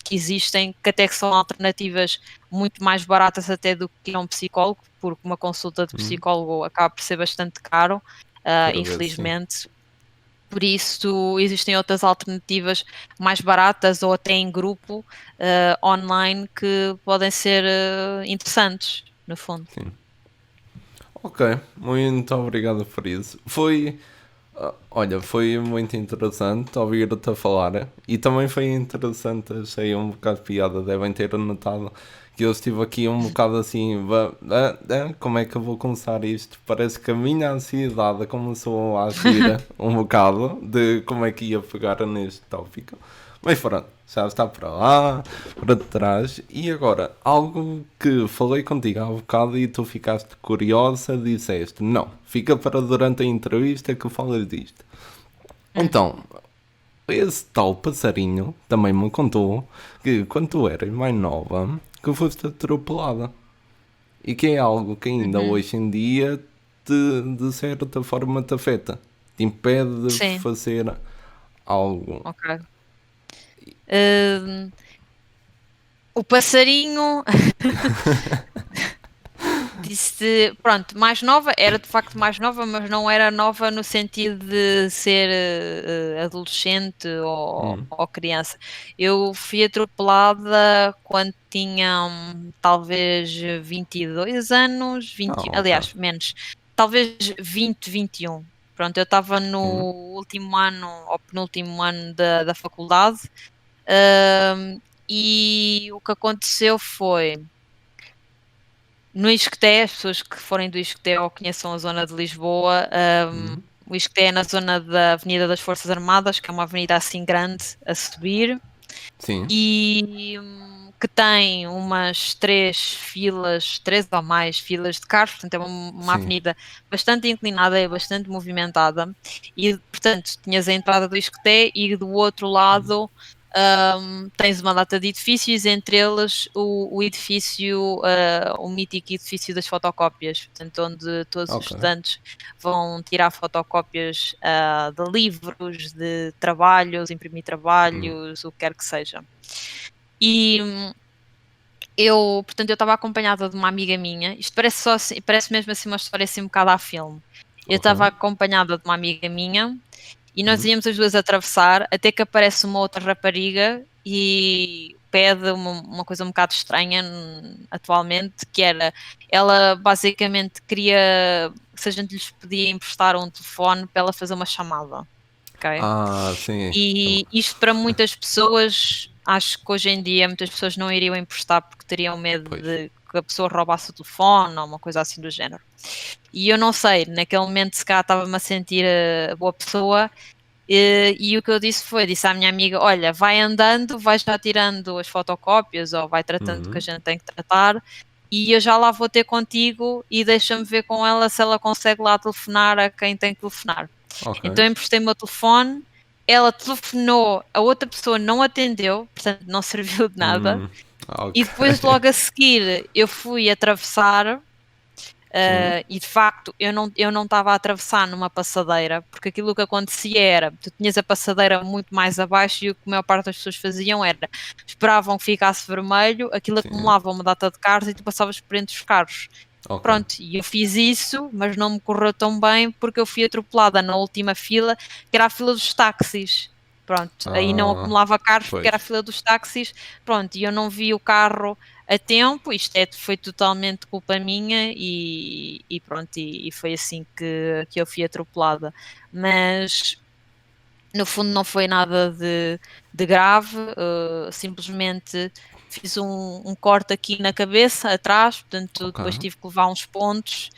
que existem, que até que são alternativas muito mais baratas até do que ir a um psicólogo, porque uma consulta de psicólogo acaba por ser bastante caro, por vezes sim. infelizmente. Por isso, existem outras alternativas mais baratas ou até em grupo online que podem ser interessantes, no fundo. Sim. Ok, muito obrigado por isso. Olha, foi muito interessante ouvir-te a falar e também foi interessante, achei um bocado de piada, devem ter notado que eu estive aqui um bocado assim, como é que eu vou começar isto? Parece que a minha ansiedade começou a agir um bocado de como é que ia pegar neste tópico. Mas pronto, já está para lá, para trás. E agora, algo que falei contigo há bocado e tu ficaste curiosa, disseste, não, fica para durante a entrevista que falas disto. Hum. Então, esse tal passarinho também me contou que quando tu eras mais nova, que foste atropelada. E que é algo que ainda Uhum. hoje em dia de certa forma te afeta. Te impede de Sim, fazer algo. ok. Hum, o passarinho disse, pronto, mais nova, era de facto mais nova, mas não era nova no sentido de ser adolescente ou criança. Eu fui atropelada quando tinha talvez 22 anos, Ah, 20, ok. aliás, menos, talvez 20, 21. Pronto, eu estava no Hum, último ano ou penúltimo ano da faculdade, hum, e o que aconteceu foi no Isqueté, as pessoas que forem do Isqueté ou conheçam a zona de Lisboa, o Isqueté é na zona da Avenida das Forças Armadas, que é uma avenida assim grande a subir, sim, e que tem umas três ou mais filas de carros, portanto é uma sim. avenida bastante inclinada e bastante movimentada, e portanto tinhas a entrada do Isqueté e do outro lado tens uma data de edifícios, entre eles o edifício, o mítico edifício das fotocópias, portanto, onde todos os Ok. estudantes vão tirar fotocópias de livros, de trabalhos, imprimir trabalhos, o que quer que seja. E portanto, eu estava acompanhada de uma amiga minha, isto parece só assim, parece mesmo assim uma história assim um bocado a filme. Eu Ok. estava acompanhada de uma amiga minha e nós íamos as duas atravessar até que aparece uma outra rapariga e pede uma coisa um bocado estranha atualmente, que era, ela basicamente queria se a gente lhes podia emprestar um telefone para ela fazer uma chamada. ok? Ah, sim. E isto para muitas pessoas, acho que hoje em dia muitas pessoas não iriam emprestar porque teriam medo Pois. de que a pessoa roubasse o telefone ou uma coisa assim do género. E eu não sei, naquele momento se calhar estava-me a sentir a boa pessoa e o que eu disse à minha amiga, olha, vai andando, vai já tirando as fotocópias ou vai tratando do que a Uhum. gente tem que tratar e eu já lá vou ter contigo e deixa-me ver com ela se ela consegue lá telefonar a quem tem que telefonar. Ok. Então eu emprestei o meu telefone, ela telefonou, a outra pessoa não atendeu, portanto não serviu de nada. Ok. E depois, logo a seguir, eu fui atravessar. Sim. E de facto eu não estava a atravessar numa passadeira, porque aquilo que acontecia era, tu tinhas a passadeira muito mais abaixo e o que a maior parte das pessoas faziam era, esperavam que ficasse vermelho, aquilo Sim. acumulava uma data de carros e tu passavas por entre os carros. Ok. Pronto, e eu fiz isso, mas não me correu tão bem porque eu fui atropelada na última fila, que era a fila dos táxis. Pronto, aí não Ah, acumulava carros porque era a pois. fila dos táxis. Pronto, e eu não vi o carro a tempo, foi totalmente culpa minha e pronto, e foi assim que eu fui atropelada. Mas no fundo não foi nada de grave, simplesmente fiz um corte aqui na cabeça, atrás, portanto Ok. depois tive que levar uns pontos,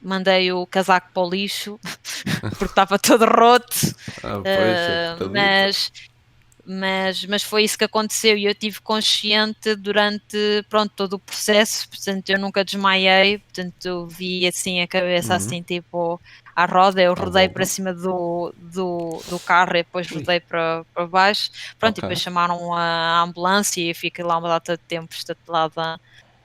mandei o casaco para o lixo, porque estava todo roto, Ah, pois, acredito. mas foi isso que aconteceu e eu tive consciente durante, pronto, todo o processo, portanto eu nunca desmaiei, portanto eu vi assim a cabeça Uhum. assim tipo à roda, eu À rodei para volta. cima do carro e depois Ui. rodei para baixo, pronto, e Ok. depois chamaram a ambulância e eu fiquei lá uma data de tempo estatelada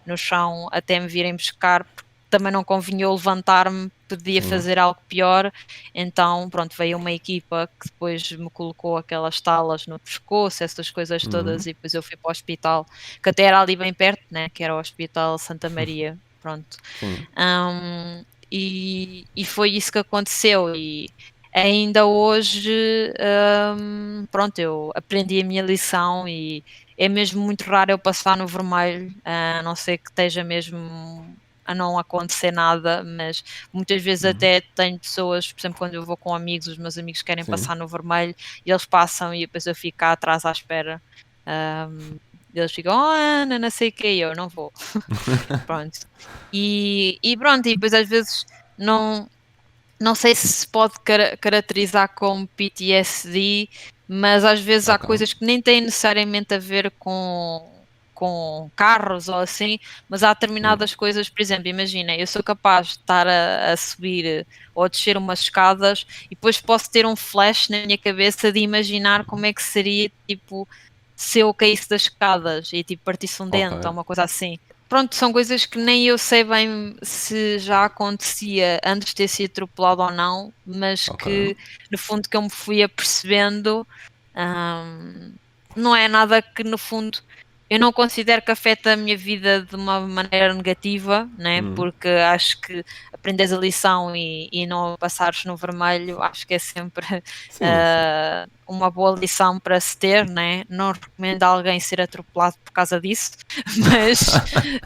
no chão até me virem buscar, porque também não convinha eu levantar-me, podia Sim. fazer algo pior, então pronto, veio uma equipa que depois me colocou aquelas talas no pescoço, essas coisas todas, Uhum. e depois eu fui para o hospital, que até era ali bem perto, né, que era o Hospital Santa Maria, pronto. Sim. E foi isso que aconteceu e ainda hoje, pronto, eu aprendi a minha lição e é mesmo muito raro eu passar no vermelho, a não ser que esteja mesmo a não acontecer nada, mas muitas vezes Uhum. até tenho pessoas, por exemplo, quando eu vou com amigos, os meus amigos querem Sim. passar no vermelho e eles passam e depois eu fico cá atrás à espera. Ahm, eles ficam, oh Ana, não sei o que, eu não vou. Pronto. E pronto, e depois às vezes não, não sei se pode caracterizar como PTSD, mas às vezes há Ok. coisas que nem têm necessariamente a ver com carros ou assim, mas há Sim. determinadas coisas, por exemplo, imagina, eu sou capaz de estar a subir ou a descer umas escadas e depois posso ter um flash na minha cabeça de imaginar como é que seria, tipo, se eu caísse das escadas e tipo partisse um Ok. dente ou uma coisa assim. Pronto, são coisas que nem eu sei bem se já acontecia antes de ter sido atropelado ou não, mas Ok. que no fundo que eu me fui apercebendo, hum, não é nada que no fundo eu não considero que afeta a minha vida de uma maneira negativa, né? Uhum. Porque acho que aprendes a lição e não passares no vermelho, acho que é sempre Sim, sim. uma boa lição para se ter, né? Não recomendo alguém ser atropelado por causa disso, mas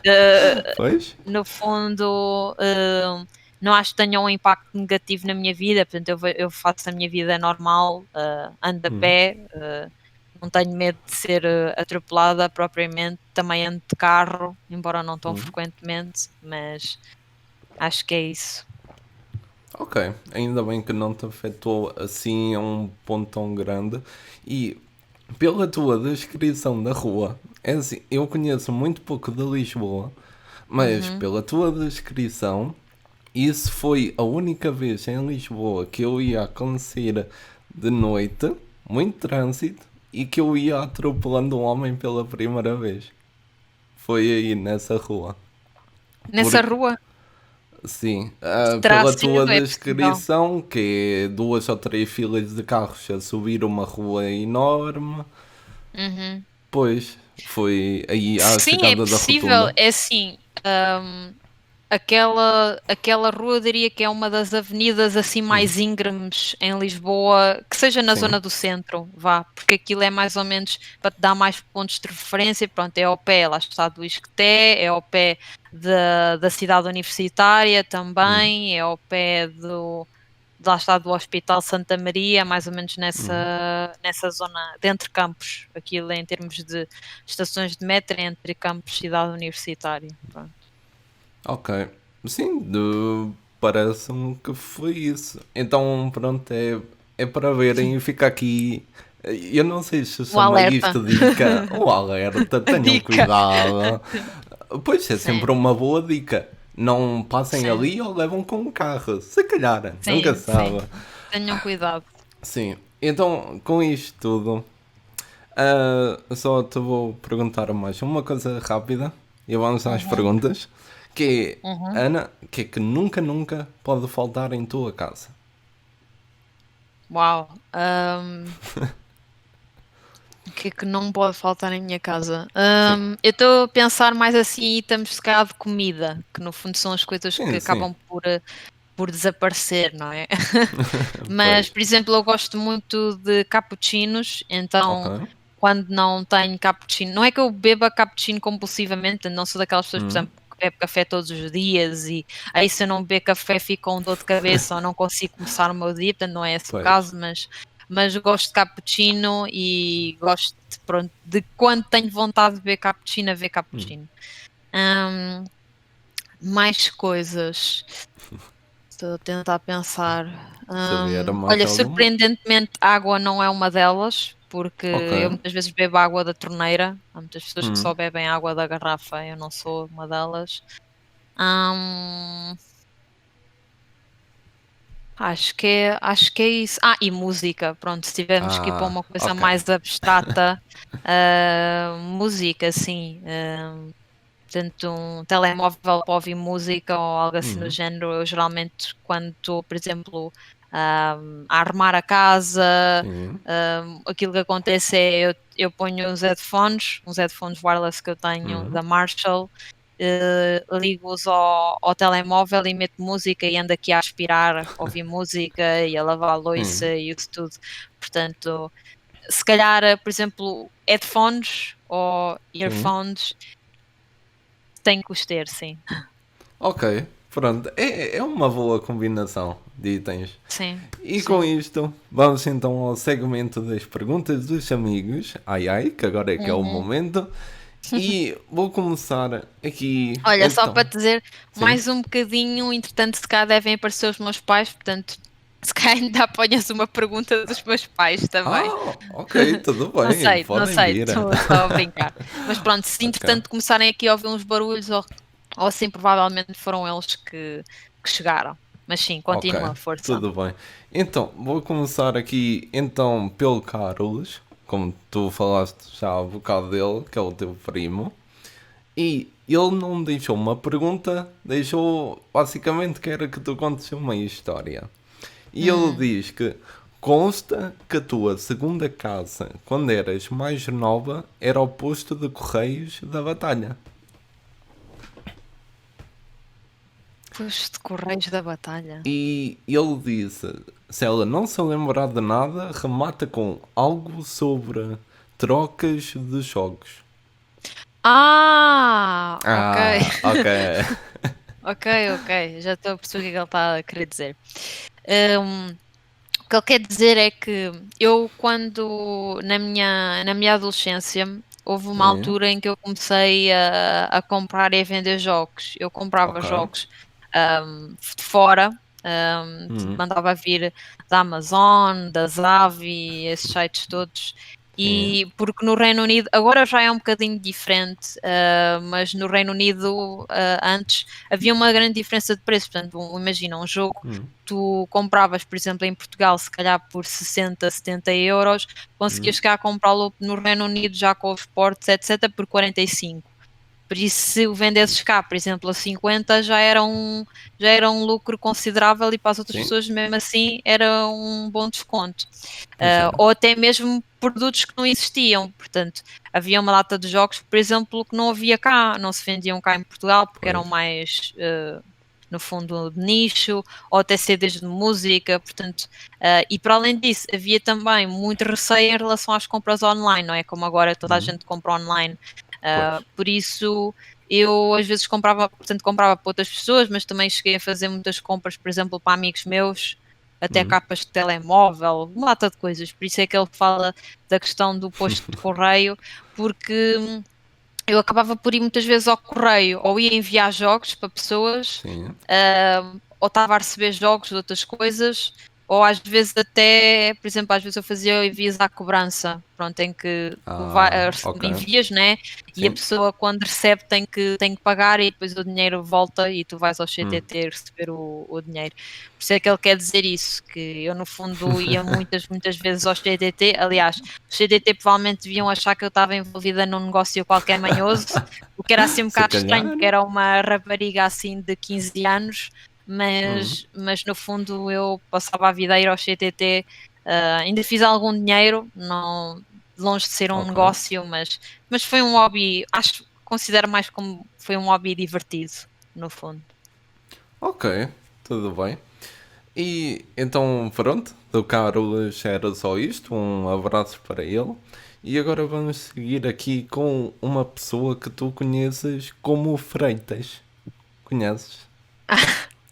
uh, Pois? no fundo não acho que tenha um impacto negativo na minha vida, portanto eu faço a minha vida normal, ando a Uhum. pé, não tenho medo de ser atropelada propriamente, também ando de carro, embora não tão Uhum. frequentemente, mas acho que é isso. Ok, ainda bem que não te afetou assim a um ponto tão grande. E pela tua descrição da rua, é assim, eu conheço muito pouco de Lisboa, mas Uhum. pela tua descrição, isso foi a única vez em Lisboa que eu ia acontecer de noite, muito trânsito, e que eu ia atropelando um homem pela primeira vez. Foi aí nessa rua. Nessa Porque rua sim, terá pela tua sido, é possível. descrição, que é duas ou três filas de carros a subir uma rua enorme, Uhum. pois foi aí à Sim, é chegada da possível. rotunda. É assim, aquela rua eu diria que é uma das avenidas assim mais íngremes em Lisboa, que seja na Sim, zona do centro, vá, porque aquilo é mais ou menos para te dar mais pontos de referência. Pronto, é ao pé, lá está do Isqueté, é ao pé da cidade universitária também, é ao pé lá está, do Hospital Santa Maria, mais ou menos nessa zona, de entre campos, aquilo em termos de estações de metro entre campos e cidade universitária. Pronto. Ok. Sim, parece-me que foi isso. Então, pronto, é para verem e fica aqui. Eu não sei se O chama alerta. isto dica ou alerta, tenham Dica. cuidado. Pois é Sim, sempre uma boa dica. Não passem sim, ali ou levam com um carro. Se calhar, nunca sim, sim. sabe. Tenham cuidado. Sim, então com isto tudo, só te vou perguntar mais uma coisa rápida e vamos às Uhum, perguntas. Que é, uhum. Ana, o que é que nunca, nunca pode faltar em tua casa? Uau. O que é que não pode faltar em minha casa? Sim, Eu estou a pensar mais assim em itens se calhar de comida, que no fundo são as coisas que sim, sim. acabam por desaparecer, não é? Mas, Pois, por exemplo, eu gosto muito de cappuccinos, ok. então quando não tenho cappuccino, não é que eu beba cappuccino compulsivamente, não sou daquelas pessoas, por Hum, exemplo, que bebe café todos os dias e aí se eu não beber café fico com dor de cabeça ou não consigo começar o meu dia, portanto não é esse o pois. caso, mas eu gosto de cappuccino e gosto de, pronto, de quando tenho vontade de beber cappuccino, a ver cappuccino. Hum, mais coisas. Estou a tentar pensar. Se vier mais Olha, alguma. surpreendentemente, água não é uma delas, porque Ok. eu muitas vezes bebo água da torneira. Há muitas pessoas que só Hum, bebem água da garrafa, eu não sou uma delas. Hum, acho que é isso. Ah, e música. Pronto, se tivermos que ir para ah, uma coisa ok. mais abstrata, música, sim. Portanto, um telemóvel para ouvir música ou algo assim do Uhum, género. Eu geralmente, quando estou, por exemplo, a arrumar a casa, sim. aquilo que acontece é eu ponho uns headphones wireless que eu tenho Uhum, da Marshall, ligo-os ao telemóvel e meto música e ando aqui a aspirar, a ouvir música e a lavar a louça sim. e isso tudo. Portanto, se calhar, por exemplo, headphones ou Sim. earphones tem que os ter, sim. Ok, pronto. É uma boa combinação de itens. Sim, E com sim. isto, vamos então ao segmento das perguntas dos amigos. Ai ai, que agora é que é o Uhum. momento. E vou começar aqui. Olha, só Então, para te dizer sim. mais um bocadinho, entretanto, se calhar devem aparecer os meus pais, portanto, se calhar ainda apanhas uma pergunta dos meus pais também. Ok, tudo Não bem, sei, não podem sei, vir. estou só a brincar. Mas pronto, se Ok, entretanto começarem aqui a ouvir uns barulhos ou assim, provavelmente foram eles que chegaram. Mas sim, ok, continua, força. tudo bem. Então, vou começar aqui então pelo Carlos, como tu falaste já há bocado dele, que é o teu primo. E ele não deixou uma pergunta, deixou basicamente que era que tu contes uma história. E ele Hum, diz que consta que a tua segunda casa, quando eras mais nova, era o posto de correios da batalha. pois de Correios da Batalha. E ele disse: se ela não se lembrar de nada, remata com algo sobre trocas de jogos. Ah, ok. Ah, ok. Ok, ok, já estou a perceber o que é que ele está a querer dizer. Um, o que ele quer dizer é que eu, quando na minha adolescência, houve uma Sim, altura em que eu comecei a comprar e a vender jogos. Eu comprava ok. jogos de fora, Hum, mandava vir da Amazon, da Zavi, esses sites todos. sim, E porque no Reino Unido, agora já é um bocadinho diferente, mas no Reino Unido, antes havia uma grande diferença de preço. Portanto, imagina um jogo tu compravas, por exemplo, em Portugal, se calhar por 60, 70 euros, conseguias hum, chegar a comprá-lo no Reino Unido já com os portos, etc., por 45. Por isso, se o vendesses cá, por exemplo, a 50, já era um lucro considerável e para as outras sim, pessoas, mesmo assim, era um bom desconto. pois é. Ou até mesmo produtos que não existiam. Portanto, havia uma data de jogos, por exemplo, que não havia cá, não se vendiam cá em Portugal porque eram Pois. mais, no fundo, de nicho, ou até CDs de música. Portanto, e para além disso, havia também muito receio em relação às compras online, não é? Como agora toda a Hum, gente compra online. pois. Por isso, eu às vezes comprava, portanto, comprava para outras pessoas, mas também cheguei a fazer muitas compras, por exemplo, para amigos meus, até Hum, capas de telemóvel, uma lata de coisas. Por isso é que ele fala da questão do posto de correio, porque eu acabava por ir muitas vezes ao correio, ou ia enviar jogos para pessoas, sim. ou estava a receber jogos de outras coisas, ou às vezes até, por exemplo, às vezes eu fazia envios à cobrança, pronto, em que tu Ok. envias, né? E a Sim. pessoa quando recebe tem que pagar e depois o dinheiro volta e tu vais ao Hum. CTT receber o dinheiro. Por isso é que ele quer dizer isso, que eu no fundo ia muitas vezes ao CTT, aliás, os CTT provavelmente deviam achar que eu estava envolvida num negócio qualquer manhoso, o que era assim um Se bocado estranho, calhar. porque era uma rapariga assim de 15 anos, Hum, mas no fundo eu passava a vida a ir ao CTT, ainda fiz algum dinheiro, não, longe de ser um ok. negócio, mas foi um hobby, acho, considero mais como foi um hobby divertido, no fundo. Ok. Tudo bem. E então, pronto. Do Carlos era só isto. Um abraço para ele. E agora vamos seguir aqui com uma pessoa que tu conheces como Freitas. Conheces?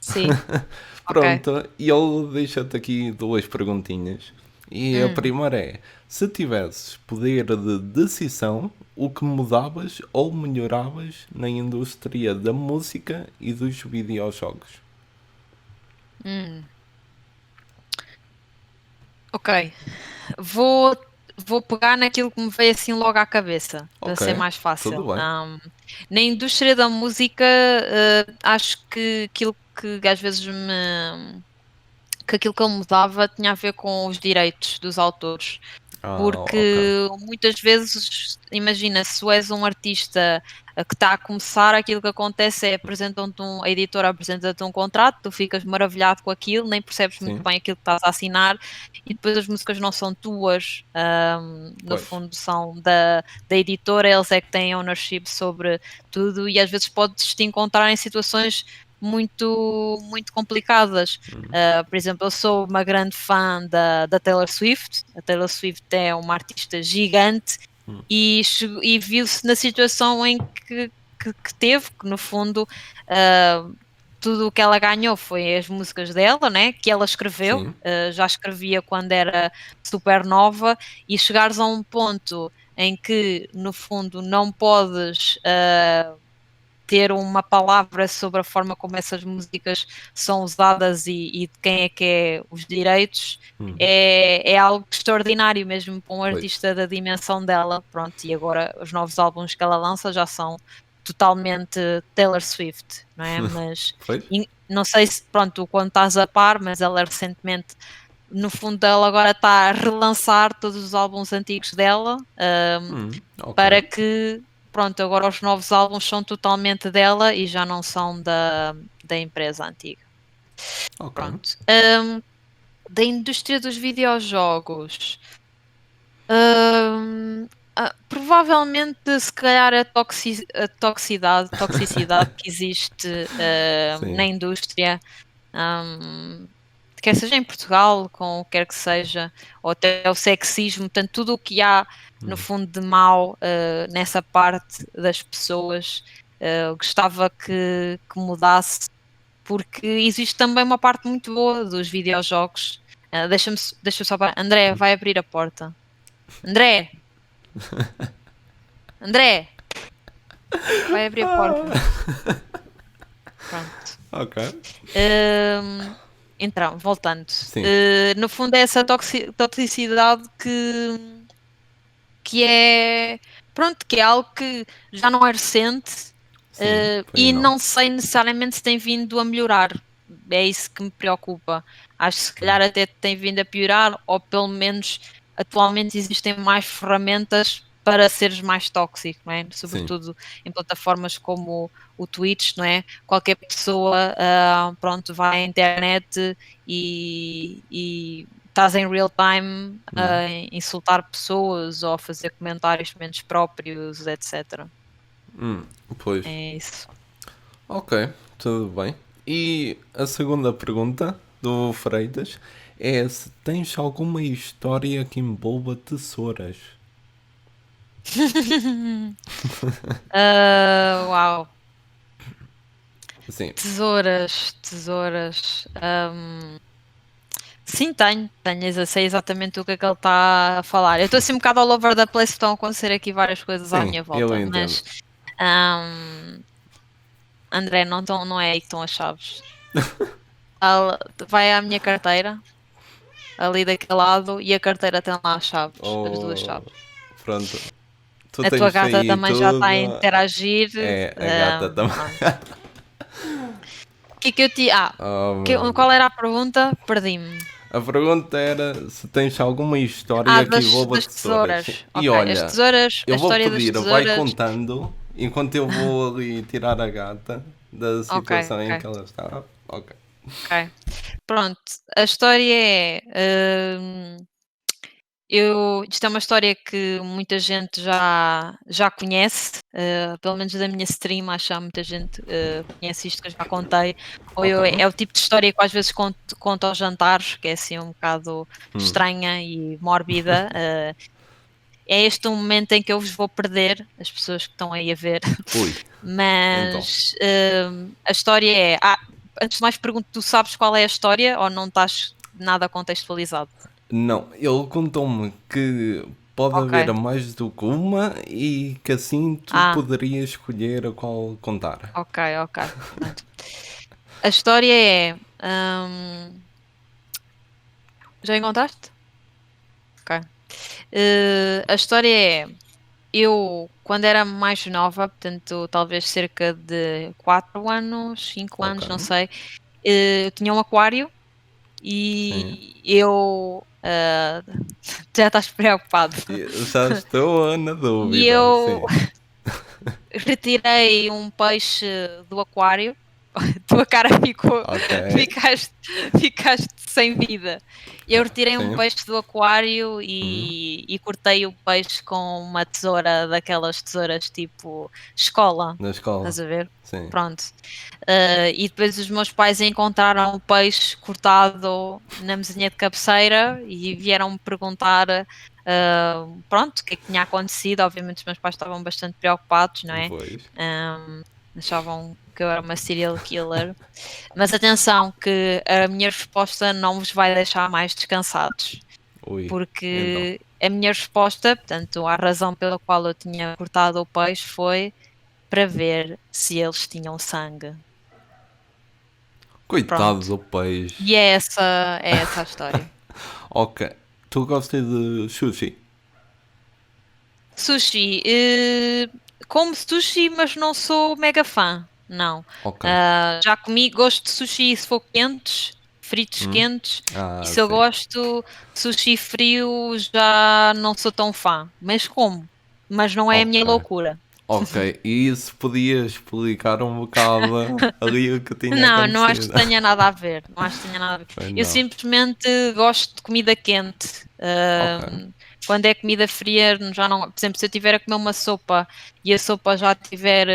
Sim, ok. Pronto, e ele deixa-te aqui duas perguntinhas. E a Hum. primeira é: se tivesses poder de decisão, o que mudavas ou melhoravas na indústria da música e dos videojogos? Hum. Ok, vou, vou pegar naquilo que me veio assim logo à cabeça, para Ok, ser mais fácil. tudo bem. Na indústria da música, acho que aquilo que às vezes que aquilo que ele mudava tinha a ver com os direitos dos autores. Ah, ok. Porque muitas vezes, imagina, se tu és um artista que está a começar, aquilo que acontece é a editora apresenta-te um contrato, tu ficas maravilhado com aquilo, nem percebes muito Sim, bem aquilo que estás a assinar, e depois as músicas não são tuas, no pois. fundo são da editora, eles é que têm ownership sobre tudo, e às vezes podes te encontrar em situações muito complicadas. Por exemplo, eu sou uma grande fã da Taylor Swift. A Taylor Swift é uma artista gigante e viu-se na situação em que teve, que no fundo tudo o que ela ganhou foi as músicas dela, né? Que ela escreveu. Sim, Já escrevia quando era super nova e chegares a um ponto em que no fundo não podes ter uma palavra sobre a forma como essas músicas são usadas e de quem é que é os direitos, é algo extraordinário mesmo para um pois. artista da dimensão dela. Pronto, e agora os novos álbuns que ela lança já são totalmente Taylor Swift, não é? Mas Pois? não sei se, pronto, quando estás a par, mas ela recentemente, no fundo, ela agora está a relançar todos os álbuns antigos dela, Ok, para que, pronto, agora os novos álbuns são totalmente dela e já não são da empresa antiga. ok. Pronto. Da indústria dos videojogos, hum, provavelmente, se calhar, toxicidade que existe na Sim. indústria, hum, quer seja em Portugal, com o que quer que seja, ou até o sexismo, portanto, tudo o que há no fundo de mau nessa parte das pessoas, eu gostava que mudasse, porque existe também uma parte muito boa dos videojogos. Deixa só para. André, vai abrir a porta. André, André, vai abrir a porta. Pronto. Ok. Então, voltando. Sim, No fundo é essa toxicidade que é, pronto, que é algo que já não é recente, sim, foi e não. não sei necessariamente se tem vindo a melhorar. É isso que me preocupa. Acho que se calhar até tem vindo a piorar, ou pelo menos atualmente existem mais ferramentas para seres mais tóxico, não é? Sim. Sobretudo em plataformas como o Twitch, não é? Qualquer pessoa, pronto, vai à internet e estás em real time a insultar pessoas ou a fazer comentários menos próprios, etc. Pois. É isso. Ok, tudo bem. E a segunda pergunta do Freitas é se tens alguma história que envolva tesouras. Uau, Sim. tesouras. Sim, tenho, sei exatamente o que é que ele está a falar. Eu estou assim um bocado all over the place, estão a acontecer aqui várias coisas à Sim, minha eu volta, entendo. mas André, não é aí que estão as chaves. Vai à minha carteira, ali daquele lado, e a carteira tem lá as chaves, as duas Oh, chaves. pronto. Tu A tua tens gata aí também já está a tudo. interagir. É, a gata também. Pronto. O que é que eu te. Oh, meu Qual Deus. era a pergunta? Perdi-me. A pergunta era se tens alguma história que envolva Das tesouras. Sim. tesouras. E Ok, as olha, tesouras, a eu vou história das pedir, vai tesouras. contando enquanto eu vou ali tirar a gata da Ok, situação em ok, que ela está. Ok. ok. Pronto, a história isto é uma história que muita gente já conhece, pelo menos da minha stream, acho que há muita gente conhece isto que eu já contei. Ok. É o tipo de história que eu às vezes conto aos jantares, que é assim um bocado estranha e mórbida. É este o momento em que eu vos vou perder, as pessoas que estão aí a ver. Ui. Então. Mas a história é. Antes de mais pergunto, tu sabes qual é a história ou não estás nada contextualizado? Não, ele contou-me que pode Ok. haver mais do que uma e que assim tu Ah, poderias escolher a qual contar. ok, ok. Pronto. A história é. Já encontraste? Ok. A história é. Eu, quando era mais nova, portanto, talvez cerca de 4 anos, 5 Ok. anos, não sei, eu tinha um aquário Sim. e eu. Já estás preocupado. Já estou na E dúvida, eu sim. retirei um peixe do aquário. Tua cara ficou. Ok. Ficaste, ficaste sem vida. Eu retirei um Sim. peixe do aquário Hum. e cortei o peixe com uma tesoura daquelas tesouras tipo escola. Na escola. Estás a ver? Sim. Pronto. E depois os meus pais encontraram o peixe cortado na mesinha de cabeceira e vieram-me perguntar, pronto, o que é que tinha acontecido. Obviamente os meus pais estavam bastante preocupados, não é? Pois. Achavam que eu era uma serial killer. Mas atenção que a minha resposta não vos vai deixar mais descansados, Ui. Então. porque a minha resposta, portanto, a razão pela qual eu tinha cortado o peixe foi para ver se eles tinham sangue. Coitado Pronto. do peixe. E é essa a história. Ok. Tu gostas de sushi? Sushi. Como sushi, mas não sou mega fã. Não. Ok. Já comi, gosto de sushi se for quentes, fritos Hum? quentes. E Ah, se eu sim. gosto de sushi frio, já não sou tão fã. Mas como? Mas não é a minha Ok. loucura. Ok. E isso podia explicar um bocado ali o que tinha Não, não acho acontecido. que tenha nada a ver. Não acho que tenha nada a ver. Pois Eu não. simplesmente gosto de comida quente. Ok. Quando é comida fria, já não. Por exemplo, se eu tiver a comer uma sopa e a sopa já estiver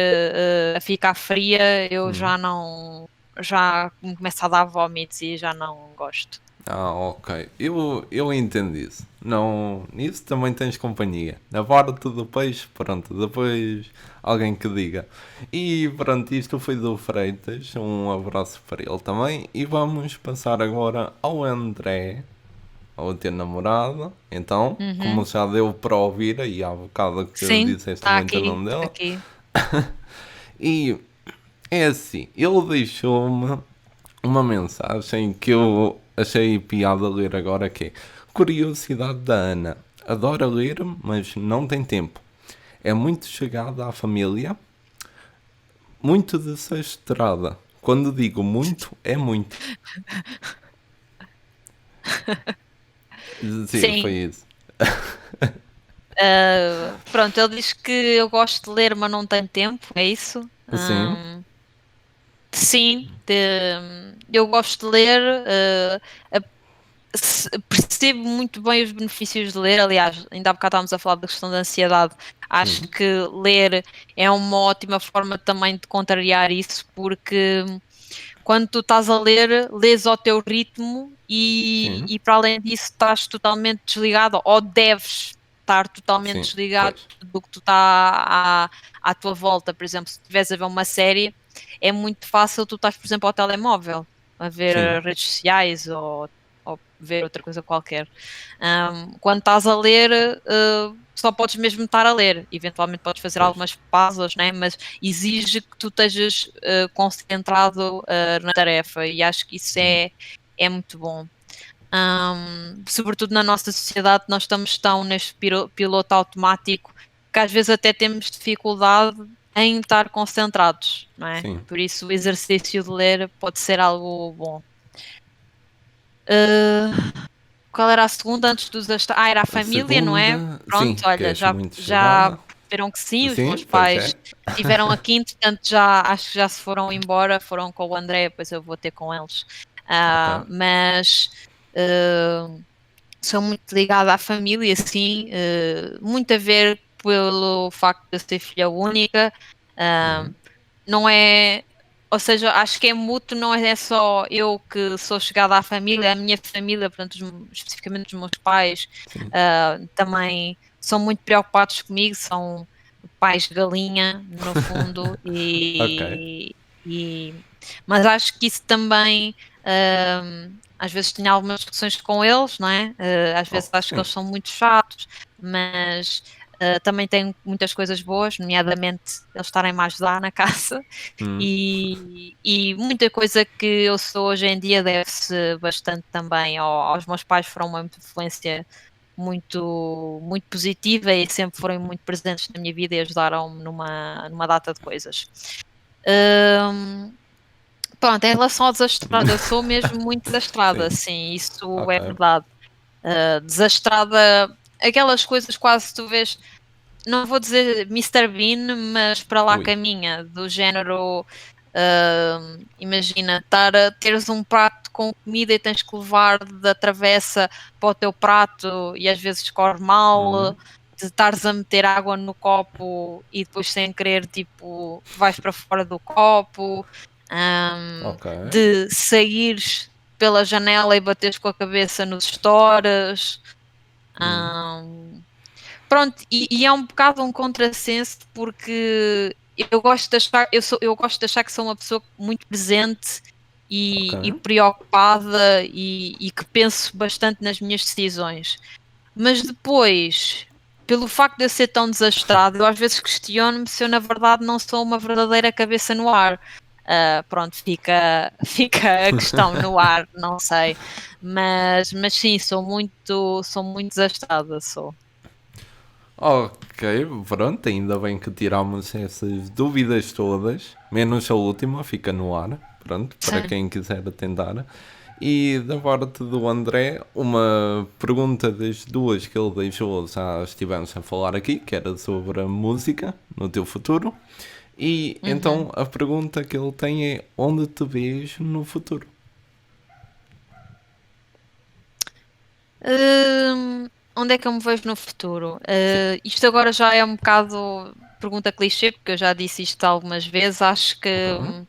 a ficar fria, eu Hum. já não. Já me começa a dar vómitos e já não gosto. Ah, ok. Eu entendo isso. Não, nisso também tens companhia. Na parte do peixe, pronto, depois alguém que diga. E pronto, isto foi do Freitas. Um abraço para ele também. E vamos passar agora ao André, ao teu namorado. Então, como Uhum. já deu para ouvir aí há bocado que Sim, disseste está muito o aqui, nome dele. aqui. E é assim, ele deixou-me uma mensagem que eu achei piada ler agora que é curiosidade da Ana. Adora ler, mas não tem tempo. É muito chegada à família, muito desastrada. Quando digo muito, é muito. Sim, foi Sim. isso. Pronto, ele diz que eu gosto de ler, mas não tenho tempo, é isso? Sim, Sim, eu gosto de ler, percebo muito bem os benefícios de ler. Aliás, ainda há bocado estávamos a falar da questão da ansiedade. Acho sim, que ler é uma ótima forma também de contrariar isso, porque quando tu estás a ler, lês ao teu ritmo sim, e para além disso estás totalmente desligado, ou deves estar totalmente sim, desligado pois. do que tu está à tua volta. Por exemplo, se estiveres a ver uma série, é muito fácil tu estás, por exemplo, ao telemóvel a ver Sim, redes sociais ou ou ver outra coisa qualquer. Quando estás a ler, só podes mesmo estar a ler. Eventualmente podes fazer Pois. algumas pausas, né? Mas exige que tu estejas concentrado na tarefa, e acho que isso é muito bom. Sobretudo na nossa sociedade, nós estamos tão neste piloto automático que às vezes até temos dificuldade em estar concentrados, não é? Sim. Por isso o exercício de ler pode ser algo bom. Qual era a segunda antes dos era a A família, não é? segunda, Pronto, sim, que olha, és já, muito já chegada. perceberam que sim, os Sim, meus pois pais é. tiveram aqui, entretanto já acho que já se foram embora, foram com o André, depois eu vou ter com eles. Ok. Mas sou muito ligada à família, sim, muito a ver pelo facto de eu ser filha única. Uhum. Não é, ou seja, acho que é mútuo, não é só eu que sou chegada à família, a minha família, portanto, especificamente os meus pais, Sim. também são muito preocupados comigo, são pais de galinha, no fundo, Ok. mas acho que isso também, às vezes tenho algumas discussões com eles, não é? Às Oh, vezes acho que sim. eles são muito chatos, mas também tenho muitas coisas boas, nomeadamente eles estarem-me a ajudar na casa, Hum. e muita coisa que eu sou hoje em dia deve-se bastante também aos meus pais, foram uma influência muito positiva e sempre foram muito presentes na minha vida e ajudaram-me numa data de coisas. Pronto, em relação ao desastrado, eu sou mesmo muito desastrada, Sim. sim, isso Ok. é verdade. Desastrada, aquelas coisas quase tu vês, não vou dizer Mr. Bean, mas para lá Ui. caminha, do género, imagina, teres um prato com comida e tens que levar da travessa para o teu prato e às vezes corre mal, Uhum. de estares a meter água no copo e depois sem querer, tipo, vais para fora do copo, Ok. de saíres pela janela e bateres com a cabeça nos stores. Hum. Pronto, e é um bocado um contrassenso porque eu gosto de achar, eu gosto de achar que sou uma pessoa muito presente Ok. e preocupada e que penso bastante nas minhas decisões. Mas depois, pelo facto de eu ser tão desastrado, eu às vezes questiono-me se eu na verdade não sou uma verdadeira cabeça no ar. Pronto, fica a questão no ar, não sei. Mas sim, sou muito desastrada, sou. Ok, pronto, ainda bem que tiramos essas dúvidas todas, menos a última, fica no ar, pronto, para Sim. quem quiser tentar. E da parte do André, uma pergunta das duas que ele deixou, já estivemos a falar aqui, que era sobre a música no teu futuro. E Uhum. então a pergunta que ele tem é: onde te vês no futuro? Onde é que eu me vejo no futuro? Sim. Isto agora já é um bocado pergunta clichê, porque eu já disse isto algumas vezes. Acho que Ok.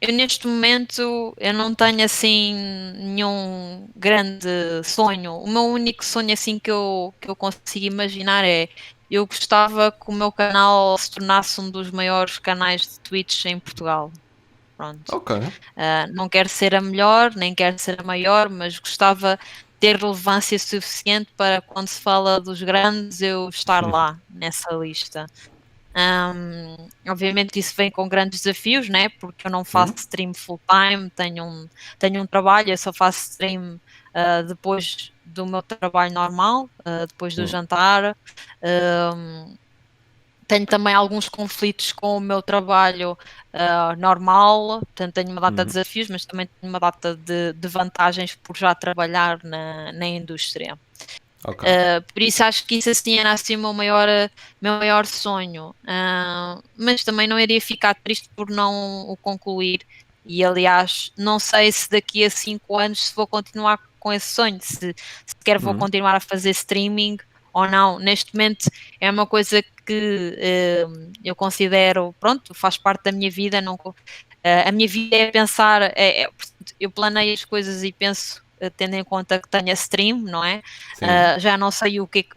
eu neste momento eu não tenho assim nenhum grande sonho. O meu único sonho assim que eu consigo imaginar é eu gostava que o meu canal se tornasse um dos maiores canais de Twitch em Portugal. Pronto. Ok. Não quero ser a melhor, nem quero ser a maior, mas gostava de ter relevância suficiente para quando se fala dos grandes eu estar lá nessa lista. Obviamente isso vem com grandes desafios, né? Porque eu não faço Hum? stream full time, tenho um trabalho, eu só faço stream depois do meu trabalho normal, depois do Hum. jantar. Um, Tenho também alguns conflitos com o meu trabalho normal, portanto tenho uma data de Hum. desafios, mas também tenho uma data de vantagens por já trabalhar na indústria. Ok. Por isso acho que isso assim era assim o meu maior sonho. Mas também não iria ficar triste por não o concluir. E aliás, não sei se daqui a 5 anos se vou continuar com esse sonho, se sequer vou Hum. continuar a fazer streaming ou não. Neste momento é uma coisa que eu considero, pronto, faz parte da minha vida. Não, a minha vida é pensar, eu planeio as coisas e penso tendo em conta que tenho a stream, não é? Sim. Já não sei o que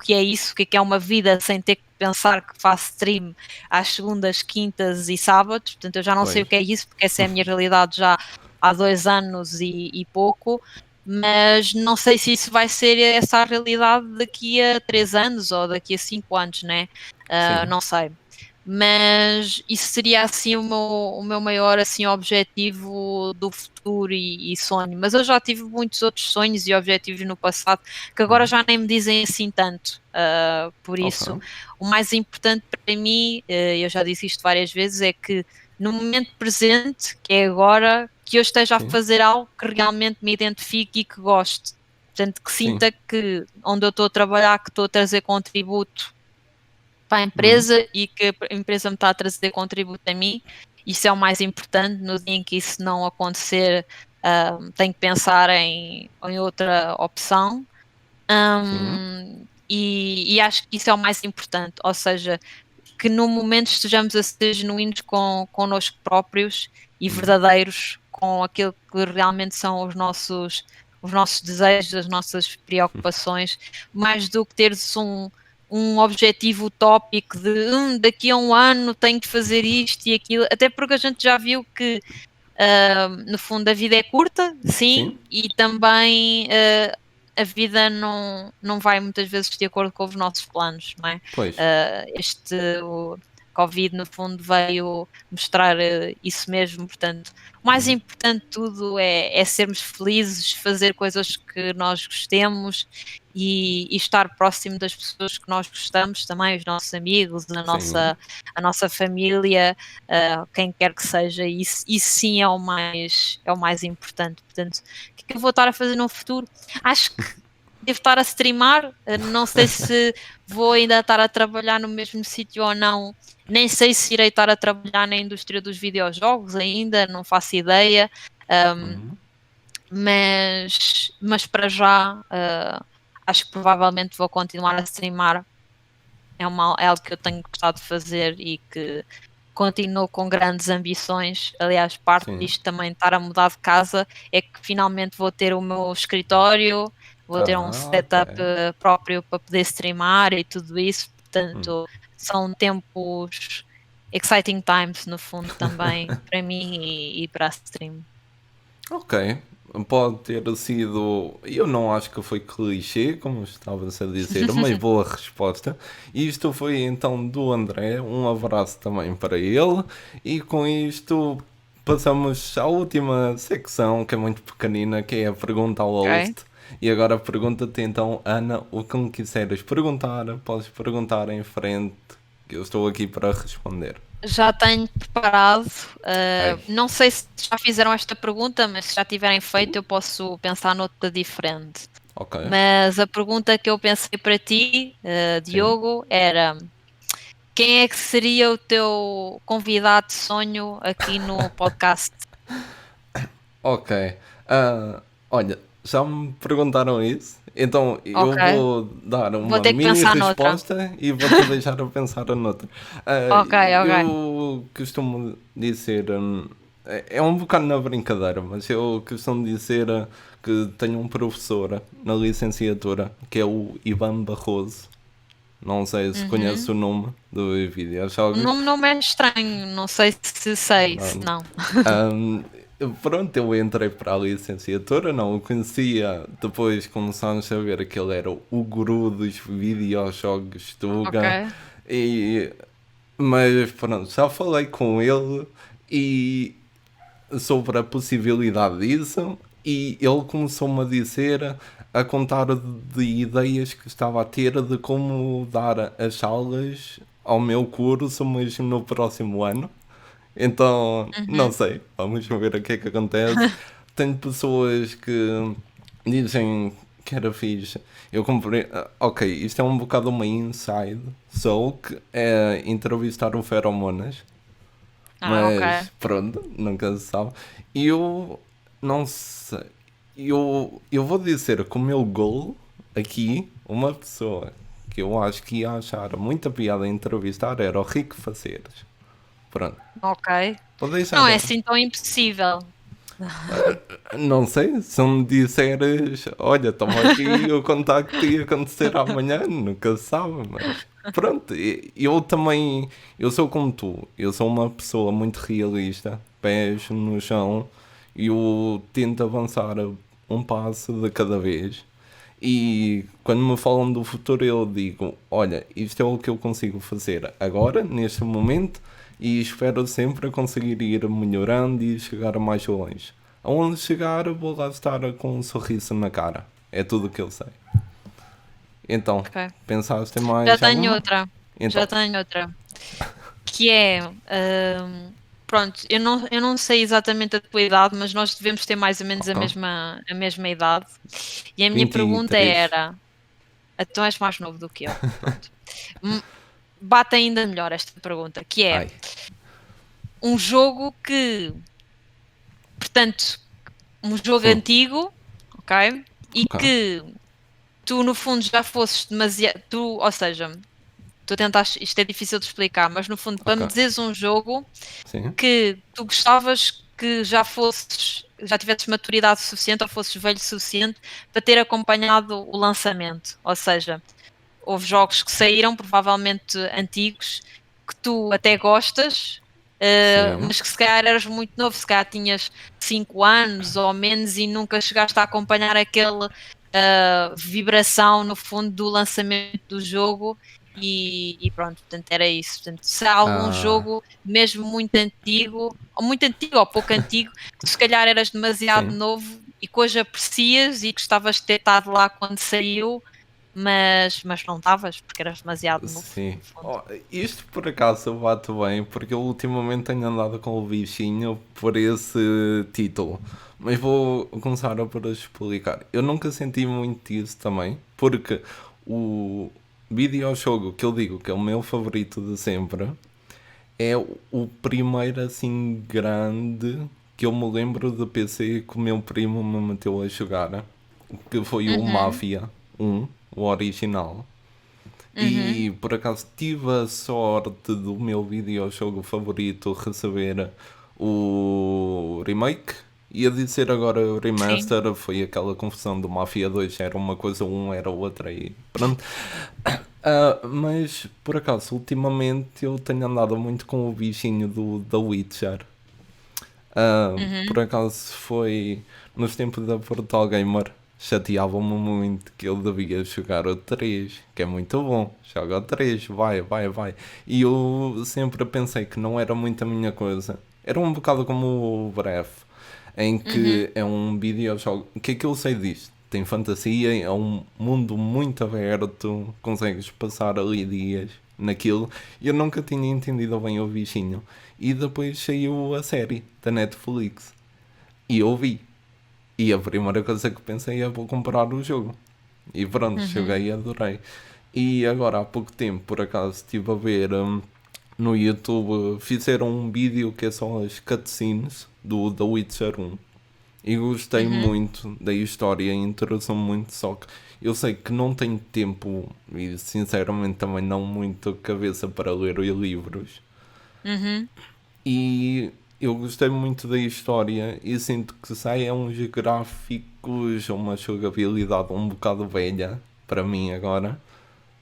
é isso, o que é uma vida sem ter que pensar que faço stream às segundas, quintas e sábados, portanto eu já não sei o Pois. que é isso, porque essa é a minha realidade já há 2 anos e pouco, mas não sei se isso vai ser essa a realidade daqui a 3 anos ou daqui a 5 anos, né? Sim, Não sei. Mas isso seria assim o meu maior assim, objetivo do futuro e sonho. Mas eu já tive muitos outros sonhos e objetivos no passado que agora já nem me dizem assim tanto. Por isso, ok, o mais importante para mim, eu já disse isto várias vezes, é que no momento presente, que é agora, que eu esteja a sim, fazer algo que realmente me identifique e que goste. Portanto, que sim, sinta que onde eu estou a trabalhar, que estou a trazer contributo para a uhum, empresa e que a empresa me está a trazer contributo a mim. Isso é o mais importante. No dia em que isso não acontecer, tenho que pensar em outra opção. sim, E acho que isso é o mais importante, ou seja, que no momento estejamos a ser genuínos connosco próprios e uhum, verdadeiros com aquilo que realmente são os nossos desejos, as nossas preocupações, mais do que teres um objetivo utópico de daqui a um ano tenho de fazer isto e aquilo, até porque a gente já viu que no fundo, a vida é curta, sim, sim, e também a vida não vai muitas vezes de acordo com os nossos planos, não é? pois, O Covid, no fundo, veio mostrar isso mesmo. Portanto, o mais uhum, importante de tudo é sermos felizes, fazer coisas que nós gostemos e estar próximo das pessoas que nós gostamos, também os nossos amigos, a sim, nossa, a nossa família, quem quer que seja, isso sim é o mais importante. Portanto, o que é que eu vou estar a fazer no futuro? Acho que devo estar a streamar, não sei se vou ainda estar a trabalhar no mesmo sítio ou não, nem sei se irei estar a trabalhar na indústria dos videojogos ainda, não faço ideia, um, uhum, mas para já acho que provavelmente vou continuar a streamar. É algo que eu tenho gostado de fazer e que continuo com grandes ambições. Aliás, parte sim, disto também de estar a mudar de casa é que finalmente vou ter o meu escritório, vou ter um ok, setup próprio para poder streamar e tudo isso. hum. Portanto, são tempos exciting times no fundo também para mim e para a stream. Ok, pode ter sido. Eu não acho que foi clichê, como estava-se a dizer, uma boa resposta. Isto foi então do André. Um abraço também para ele. E com isto passamos à última secção, que é muito pequenina, que é a pergunta ao Ok? host. E agora pergunta-te então, Ana, o que me quiseres perguntar, podes perguntar em frente, que eu estou aqui para responder. Já tenho preparado. Ai, Não sei se já fizeram esta pergunta, mas se já tiverem feito, eu posso pensar noutra diferente. ok, Mas a pergunta que eu pensei para ti, sim. Diogo, era: quem é que seria o teu convidado de sonho aqui no podcast? Ok. Olha, já me perguntaram isso, então Ok, eu vou dar vou uma ter que mini pensar noutra. resposta e vou-te deixar a pensar noutra. Ok, ok. Eu costumo dizer, é um bocado na brincadeira, mas eu costumo dizer que tenho um professor na licenciatura que é o Ivan Barroso. Não sei se conhece Uhum. o nome do O videojogos. nome não me é estranho, não sei se sei, se Não. não. Ahm, Pronto, eu entrei para a licenciatura, não o conhecia. Depois começámos a ver que ele era o guru dos videojogos Tuga. Ok. E, mas pronto, já falei com ele e sobre a possibilidade disso. E ele começou-me a dizer, a contar de ideias que estava a ter de como dar as aulas ao meu curso, mesmo no próximo ano. Então, não Uhum. sei, vamos ver o que é que acontece. Tenho pessoas que dizem que era fixe. Eu comprei. Ok, isto é um bocado uma inside só que é entrevistar o Feromonas, Ok. mas pronto, nunca se sabe. E eu não sei. Eu vou dizer que o meu goal aqui, uma pessoa que eu acho que ia achar muita piada em entrevistar era o Rico Faceres. Pronto. Ok. Vou deixar. Não é assim tão impossível. Não sei, se me disseres, olha, toma aqui o contacto que ia acontecer amanhã, nunca se sabe, mas pronto, eu também, eu sou como tu, eu sou uma pessoa muito realista, pés no chão, Eu tento avançar um passo de cada vez. E quando me falam do futuro, eu digo: olha, isto é o que eu consigo fazer agora, neste momento, e espero sempre conseguir ir melhorando e chegar mais longe. Aonde chegar, vou lá estar com um sorriso na cara. É tudo o que eu sei. Então, Ok. pensaste em Já mais tenho alguma? outra. Já Então, tenho outra. Que é. Pronto, eu não sei exatamente a tua idade, mas nós devemos ter mais ou menos a ok. mesma idade. E a minha pergunta 23. era: então és mais novo do que eu. Pronto. Hum, Bate ainda melhor esta pergunta, que é Ai, um jogo que, portanto, um jogo sim, antigo, ok? E ok, que tu, no fundo, já fosses demasiado. Tu, ou seja, tu tentas, isto é difícil de explicar, mas no fundo, para me ok. dizeres um jogo Sim. que tu gostavas que já tivesses maturidade suficiente ou fosses velho suficiente para ter acompanhado o lançamento. Ou seja, houve jogos que saíram, provavelmente antigos, que tu até gostas, Sim. mas que se calhar eras muito novo, se calhar tinhas 5 anos ou menos e nunca chegaste a acompanhar aquele vibração no fundo do lançamento do jogo. E pronto, portanto era isso. Portanto, se há algum Ah, jogo mesmo muito antigo ou pouco antigo, que se calhar eras demasiado sim. novo e que hoje aprecias e gostavas de ter estado lá quando saiu, mas não estavas, porque eras demasiado novo, Sim. no fundo. Oh, isto por acaso bate bem, porque eu ultimamente tenho andado com o bichinho por esse título. Mas vou começar a por explicar. Eu nunca senti muito isso também, porque o videojogo que eu digo que é o meu favorito de sempre é o primeiro assim grande que eu me lembro de PC que o meu primo me meteu a jogar, que foi o Uhum, Mafia 1, o original. uhum, E por acaso tive a sorte do meu videojogo favorito receber o remake. Ia dizer agora o sim. remaster, foi aquela confusão do Mafia 2, era uma coisa, um era outra e pronto. Mas por acaso, ultimamente eu tenho andado muito com o bichinho do The Witcher. Por Uhum, acaso foi nos tempos da Portal Gamer, chateava-me muito que eu devia jogar o 3, que é muito bom. Joga o 3, vai, vai, vai. E eu sempre pensei que não era muito a minha coisa. Era um bocado como o Breath, em uhum, que é um videojogo. O que é que eu sei disto? Tem fantasia, é um mundo muito aberto, consegues passar ali dias naquilo. E eu nunca tinha entendido bem o bichinho. E depois saiu a série da Netflix. E eu vi. E a primeira coisa que pensei é vou comprar o jogo. E pronto, uhum, joguei e adorei. E agora há pouco tempo, por acaso, estive a ver no YouTube, fizeram um vídeo que é só as cutscenes do The Witcher 1. E gostei uhum, muito da história, interessou-me muito, só que eu sei que não tenho tempo e sinceramente também não muito cabeça para ler os livros. uhum. E eu gostei muito da história e sinto que sai é uns gráficos, uma jogabilidade um bocado velha para mim agora.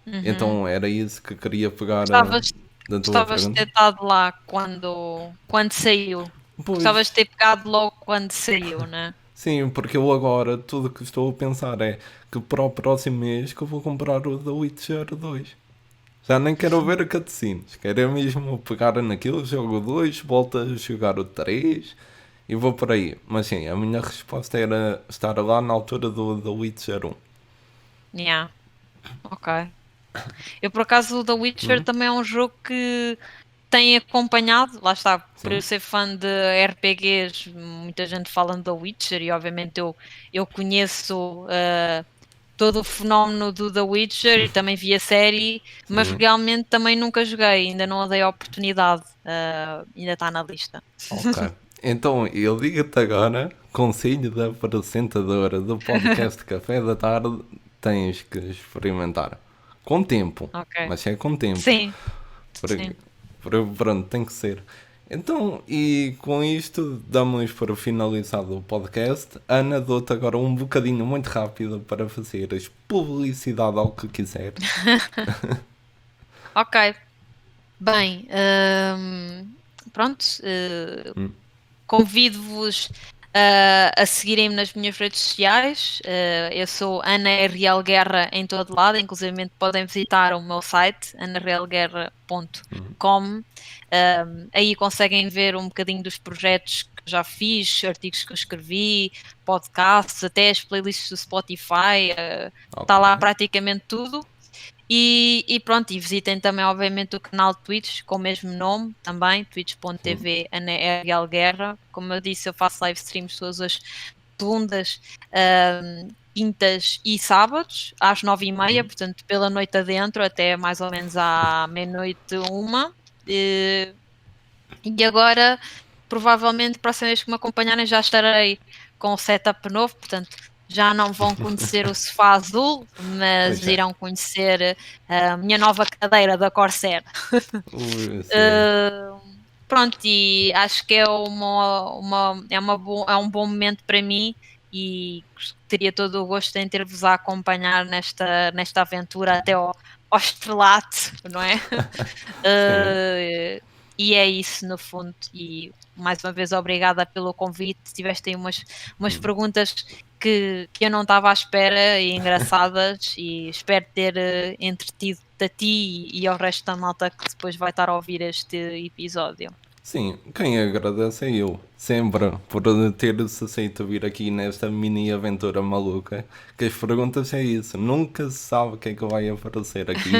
Uhum. Então era isso que queria pegar Gostavas, da tua gostavas de pergunta. ter estado lá quando saiu. Gostavas Pois, de ter pegado logo quando saiu, né? sim, porque eu agora tudo que estou a pensar é que para o próximo mês que eu vou comprar o The Witcher 2. Já nem quero ver a cutscenes, quero é mesmo pegar naquilo, jogo o 2, volto a jogar o 3 e vou por aí. Mas sim, a minha resposta era estar lá na altura do The Witcher 1. Yeah, ok. Eu, por acaso, o The Witcher Hum? também é um jogo que tem acompanhado, lá está, por eu Sim, ser fã de RPGs, muita gente fala de The Witcher e obviamente eu conheço todo o fenómeno do The Witcher e também vi a série, mas sim, realmente também nunca joguei, ainda não dei a oportunidade, ainda está na lista. ok. Então eu digo-te agora, conselho da apresentadora do podcast Café da Tarde, tens que experimentar. Com tempo, Ok. mas é com tempo. Sim, Porque, sim. pronto, tem que ser. Então, e com isto, damos para finalizar o podcast. Ana, dou-te agora um bocadinho muito rápido para fazeres publicidade ao que quiseres. Ok. Bem, pronto. Hum, Convido-vos a seguirem-me nas minhas redes sociais. Eu sou Ana RL Guerra em todo lado, inclusive podem visitar o meu site, anarrealguerra.com. Aí conseguem ver um bocadinho dos projetos que já fiz, artigos que eu escrevi, podcasts, até as playlists do Spotify, está lá praticamente tudo. E pronto, e visitem também obviamente o canal de Twitch com o mesmo nome também, twitch.tv Guerra. Como eu disse, eu faço live streams todas as segundas, quintas e sábados às 9h30, portanto pela noite adentro até mais ou menos à meia-noite uma. E agora, provavelmente, próxima vez que me acompanharem já estarei com o setup novo, portanto já não vão conhecer o sofá azul, mas irão conhecer a minha nova cadeira da Corsair. Pronto, e acho que é um bom momento para mim e teria todo o gosto em ter-vos a acompanhar nesta aventura até ao estrelato, não é? E é isso no fundo, e mais uma vez obrigada pelo convite. Tiveste aí umas perguntas que eu não estava à espera e engraçadas, e espero ter entretido a ti e ao resto da malta que depois vai estar a ouvir este episódio. Sim, quem agradece é eu, sempre, por ter-se aceito vir aqui nesta mini aventura maluca, que as perguntas é isso, nunca se sabe o que é que vai aparecer aqui,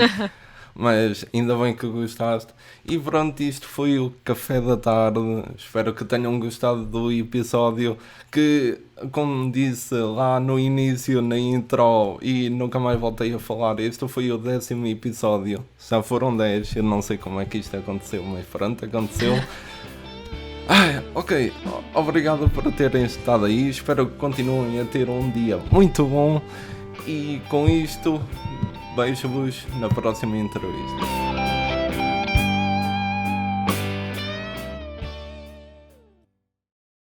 mas ainda bem que gostaste. E pronto, isto foi o Café da Tarde, espero que tenham gostado do episódio, que, como disse lá no início, na intro, e nunca mais voltei a falar, este foi o 10º episódio, já foram 10, eu não sei como é que isto aconteceu, mas pronto, aconteceu. Ok, obrigado por terem estado aí, espero que continuem a ter um dia muito bom, e com isto, beijo-vos na próxima entrevista.